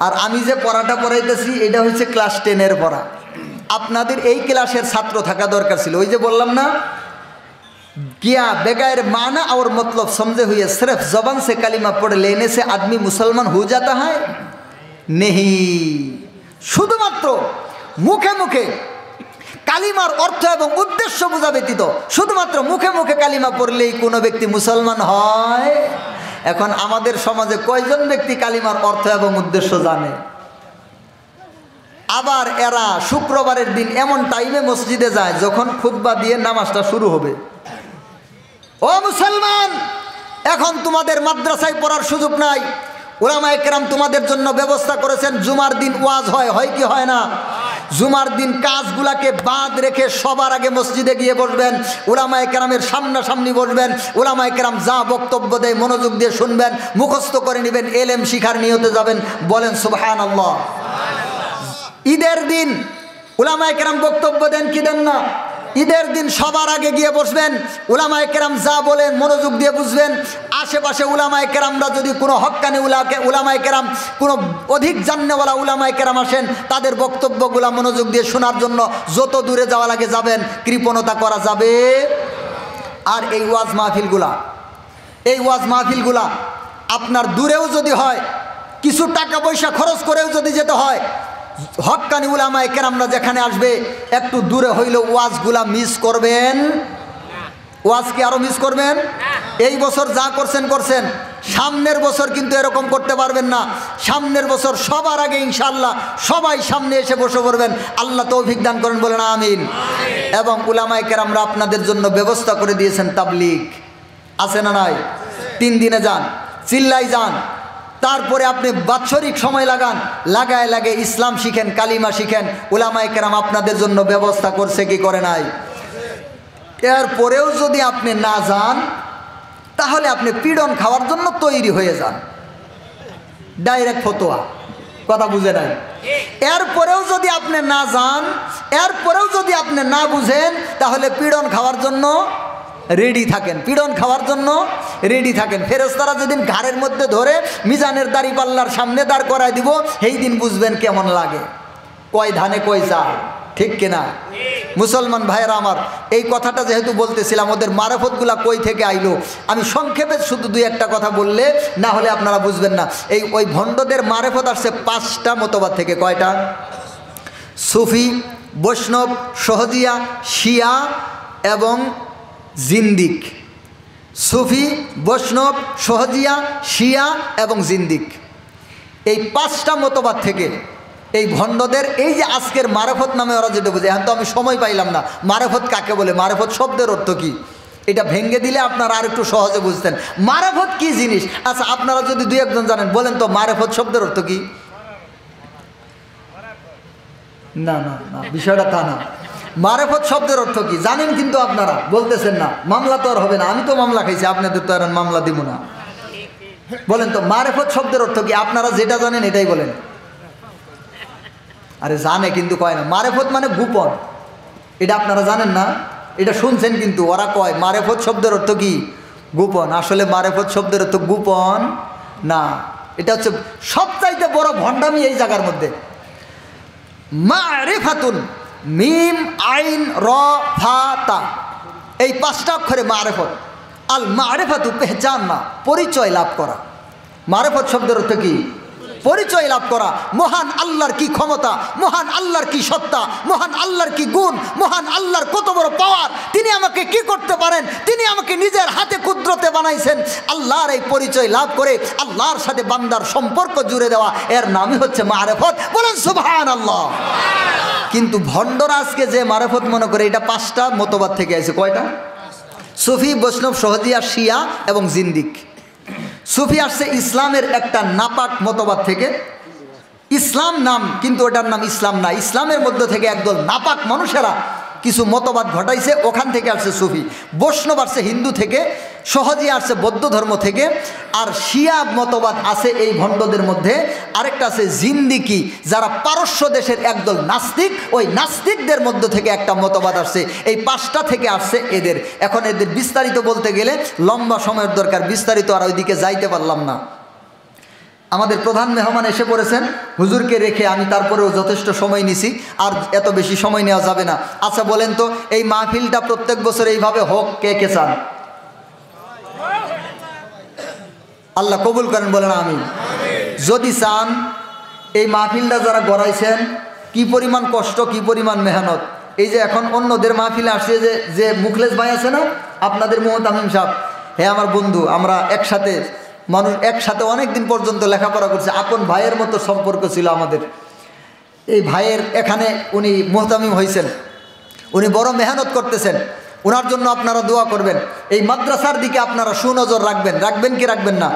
আর আমি যে পড়াটা পড়াইতেছি এটা হচ্ছে ক্লাস 10-এর পড়া। আপনাদের এই ক্লাসের ছাত্র থাকা দরকার ছিল। ওই যে বললাম না, किया बगैर माना और मतलब समझे हुए सिर्फ जबान से कलिमा पढ़ लेने से आदमी मुसलमान हो जाता है नहीं। শুধুমাত্র মুখে মুখে কালিমার অর্থ এবং উদ্দেশ্য বোঝা ব্যতীত শুধুমাত্র মুখে মুখে কালিমা পড়লেই কোনো ব্যক্তি মুসলমান হয়? এখন আমাদের সমাজে কয়জন ব্যক্তি কালিমার অর্থ এবং উদ্দেশ্য জানে? আবার এরা শুক্রবারের দিন এমন টাইমে মসজিদে যায় যখন খুতবা দিয়ে নামাজটা শুরু হবে। ও মুসলমান, এখন তোমাদের মাদ্রাসায় পড়ার সুযোগ নাই। উলামায়ে কেরাম তোমাদের জন্য ব্যবস্থা করেছেন, জুমার দিন ওয়াজ হয় কি হয় না? জুমার দিন কাজগুলাকে বাদ রেখে সবার আগে মসজিদে গিয়ে বসবেন, উলামায়ে কেরামের সামনাসামনি বসবেন, উলামায়ে কেরাম যা বক্তব্য দেয় মনোযোগ দিয়ে শুনবেন, মুখস্থ করে নেবেন, এলেম শিখার নিয়তে যাবেন। বলেন সুবহানাল্লাহ। ঈদের দিন উলামায়ে কেরাম বক্তব্য দেন কি দেন না? ঈদের দিন সবার আগে গিয়ে বসবেন, উলামায়ে কেরাম যা বলেন মনোযোগ দিয়ে বুঝবেন। আশেপাশে উলামায়ে কেরামরা যদি কোনো হক্কানি উলামায়ে কেরাম, কোনো অধিক জান্নেওয়ালা উলামায়ে কেরাম আসেন, তাদের বক্তব্যগুলা মনোযোগ দিয়ে শোনার জন্য যত দূরে যাওয়া লাগে যাবেন, কৃপণতা করা যাবে। আর এই ওয়াজ মাহফিলগুলা আপনার দূরেও যদি হয়, কিছু টাকা পয়সা খরচ করেও যদি যেতে হয়, হক্কানি উলামায়ে কেরামরা যেখানে আসবে একটু দূরে হইলেও ওয়াজগুলা মিস করবেন। ওয়াজ কি আরো মিস করবেন? এই বছর যা করছেন, সামনের বছর কিন্তু এরকম করতে পারবেন না। সামনের বছর সবার আগে ইনশাআল্লাহ সবাই সামনে এসে বসে পড়বেন। আল্লাহ তৌফিক দান করেন, বলেন আমিন। এবং উলামায়ে কেরামরা আপনাদের জন্য ব্যবস্থা করে দিয়েছেন তাবলীগ, আছে না নাই? 3 দিনে যান, চিল্লাই যান, তারপরে আপনি বাৎসরিক সময় লাগায় ইসলাম শিখেন, কালিমা শিখেন। উলামায়ে কেরাম আপনাদের জন্য ব্যবস্থা করছে কি করে নাই? এরপরেও যদি আপনি না যান তাহলে আপনি পীড়ন খাওয়ার জন্য তৈরি হয়ে যান। ডাইরেক্ট ফতোয়া, কথা বুঝে নাই? এরপরেও যদি আপনি না যান, এরপরেও যদি আপনি না বুঝেন, তাহলে পীড়ন খাওয়ার জন্য রেডি থাকেন, ফেরেশতারা যেদিন ঘাড়ের মধ্যে ধরে মিজানের দাড়িপাল্লার সামনে দাঁড় করায় দিব, সেই দিন বুঝবেন কেমন লাগে, কয় ধানে কয় চাল, ঠিক কিনা? মুসলমান ভাইয়েরা আমার, এই কথাটা যেহেতু বলতেছিলাম, ওদের মারেফতগুলা কই থেকে আইলো, আমি সংক্ষেপে শুধু 2-1টা কথা বললে না হলে আপনারা বুঝবেন না। ওই ভণ্ডদের মারেফত আসছে 5টা মতবাদ থেকে। কয়টা? সুফি, বৈষ্ণব, সহজিয়া, শিয়া এবং জিন্দিক। সুফি, বৈষ্ণব, সহজিয়া, শিয়া এবং জিন্দিক, এই 5টা মতবাদ থেকে এই ভণ্ডদের এই যে আজকের মারেফত নামে ওরা যেটা বোঝে, এখন তো আমি সময় পাইলাম না মারেফত কাকে বলে, মারেফত শব্দের অর্থ কি, এটা ভেঙে দিলে আপনারা আর একটু সহজে বুঝতেন মারেফত কি জিনিস। আচ্ছা, আপনারা যদি 2-1জন জানেন বলেন তো মারেফত শব্দের অর্থ কি? না, বিষয়টা তা না। মারেফত শব্দের অর্থ কি জানেন, কিন্তু আপনারা বলতেছেন না। মামলা তো আর হবে না, আমি তো মামলা খাইছি, আপনাদের তো আর মামলা দিব না। বলেন তো মারেফত শব্দের অর্থ কি? আপনারা যেটা জানেন এটাই বলেন। আরে জানে কিন্তু কয় না। মারেফত মানে গোপন, এটা আপনারা জানেন না, এটা শুনছেন কিন্তু ওরা কয় মারেফত শব্দের অর্থ কি? গোপন। আসলে মারেফত শব্দের অর্থ গোপন না, এটা হচ্ছে সবচাইতে বড় ভণ্ডামি এই জায়গার মধ্যে। মারিফাতুন, মিম আইন র ফা তা, এই 5টা অক্ষরে মারেফত। আল মারিফাতু পেহচান না, পরিচয় লাভ করা। মারেফত শব্দের অর্থ কি? পরিচয় লাভ করা। মহান আল্লাহর কি ক্ষমতা, মহান আল্লাহর কি সত্তা, মহান আল্লাহর কি গুণ, মহান আল্লাহর কত বড় পাওয়ার, তিনি আমাকে কি করতে পারেন, তিনি আমাকে নিজের হাতে কুদরতে বানাইছেন। আল্লাহর এই পরিচয় লাভ করে আল্লাহর সাথে বান্দার সম্পর্ক জুড়ে দেওয়া, এর নামই হচ্ছে মারেফত। বলেন সুবহানাল্লাহ। কিন্তু ভণ্ডরা আজকে যে মারেফত মনে করে, এটা 5টা মতবাদ থেকে আছে। কয়টা? সুফি, বৈষ্ণব, সহজিয়া, শিয়া এবং জিন্দিক। সুফি আসছে ইসলামের একটা নাপাক মতবাদ থেকে। ইসলাম নাম, কিন্তু ওটার নাম ইসলাম না। ইসলামের মধ্যে থেকে একদল নাপাক মানুষেরা কিছু মতবাদ ঘটাইছে, ওখান থেকে আসছে সুফি। বৈষ্ণব আসছে হিন্দু থেকে, সহজে আসছে বৌদ্ধ ধর্ম থেকে, আর শিয়া মতবাদ আছে এই ভণ্ডদের মধ্যে। আরেকটা আছে জিন্দিকি, যারা পারস্য দেশের একদল নাস্তিক, ওই নাস্তিকদের মধ্য থেকে একটা মতবাদ আসছে। এই 5টা থেকে আসছে এদের। এখন এদের বিস্তারিত বলতে গেলে লম্বা সময়ের দরকার, বিস্তারিত আর ওইদিকে যাইতে পারলাম না। আমাদের প্রধান মেহমান এসে পড়েছেন, হুজুরকে রেখে আমি তারপরেও যথেষ্ট সময় নিছি, আর এত বেশি সময় নেওয়া যাবে না। আচ্ছা বলেন তো, এই মাহফিলটা প্রত্যেক বছর এইভাবে হোক, কে কে চান? আল্লাহ কবুল করেন, বলেন আমিন। যদি চান, এই মাহফিলটা যারা গড়াইছেন, কি পরিমাণ কষ্ট, কি পরিমাণ মেহনত। এই যে এখন অন্যদের মাহফিলে আসছে যে মুখলেস ভাই আছে না, আপনাদের মুহতামিম সাহেব, হ্যাঁ আমার বন্ধু, আমরা একসাথে একসাথে অনেক দিন পর্যন্ত লেখাপড়া করছে, আপন ভাইয়ের মতো সম্পর্ক ছিল আমাদের। এই ভাইয়ের এখানে উনি মুহতামিম হয়েছেন, উনি বড় মেহনত করতেছেন, ওনার জন্য আপনারা দোয়া করবেন। এই মাদ্রাসার দিকে আপনারা সুনজর রাখবেন কি রাখবেন না?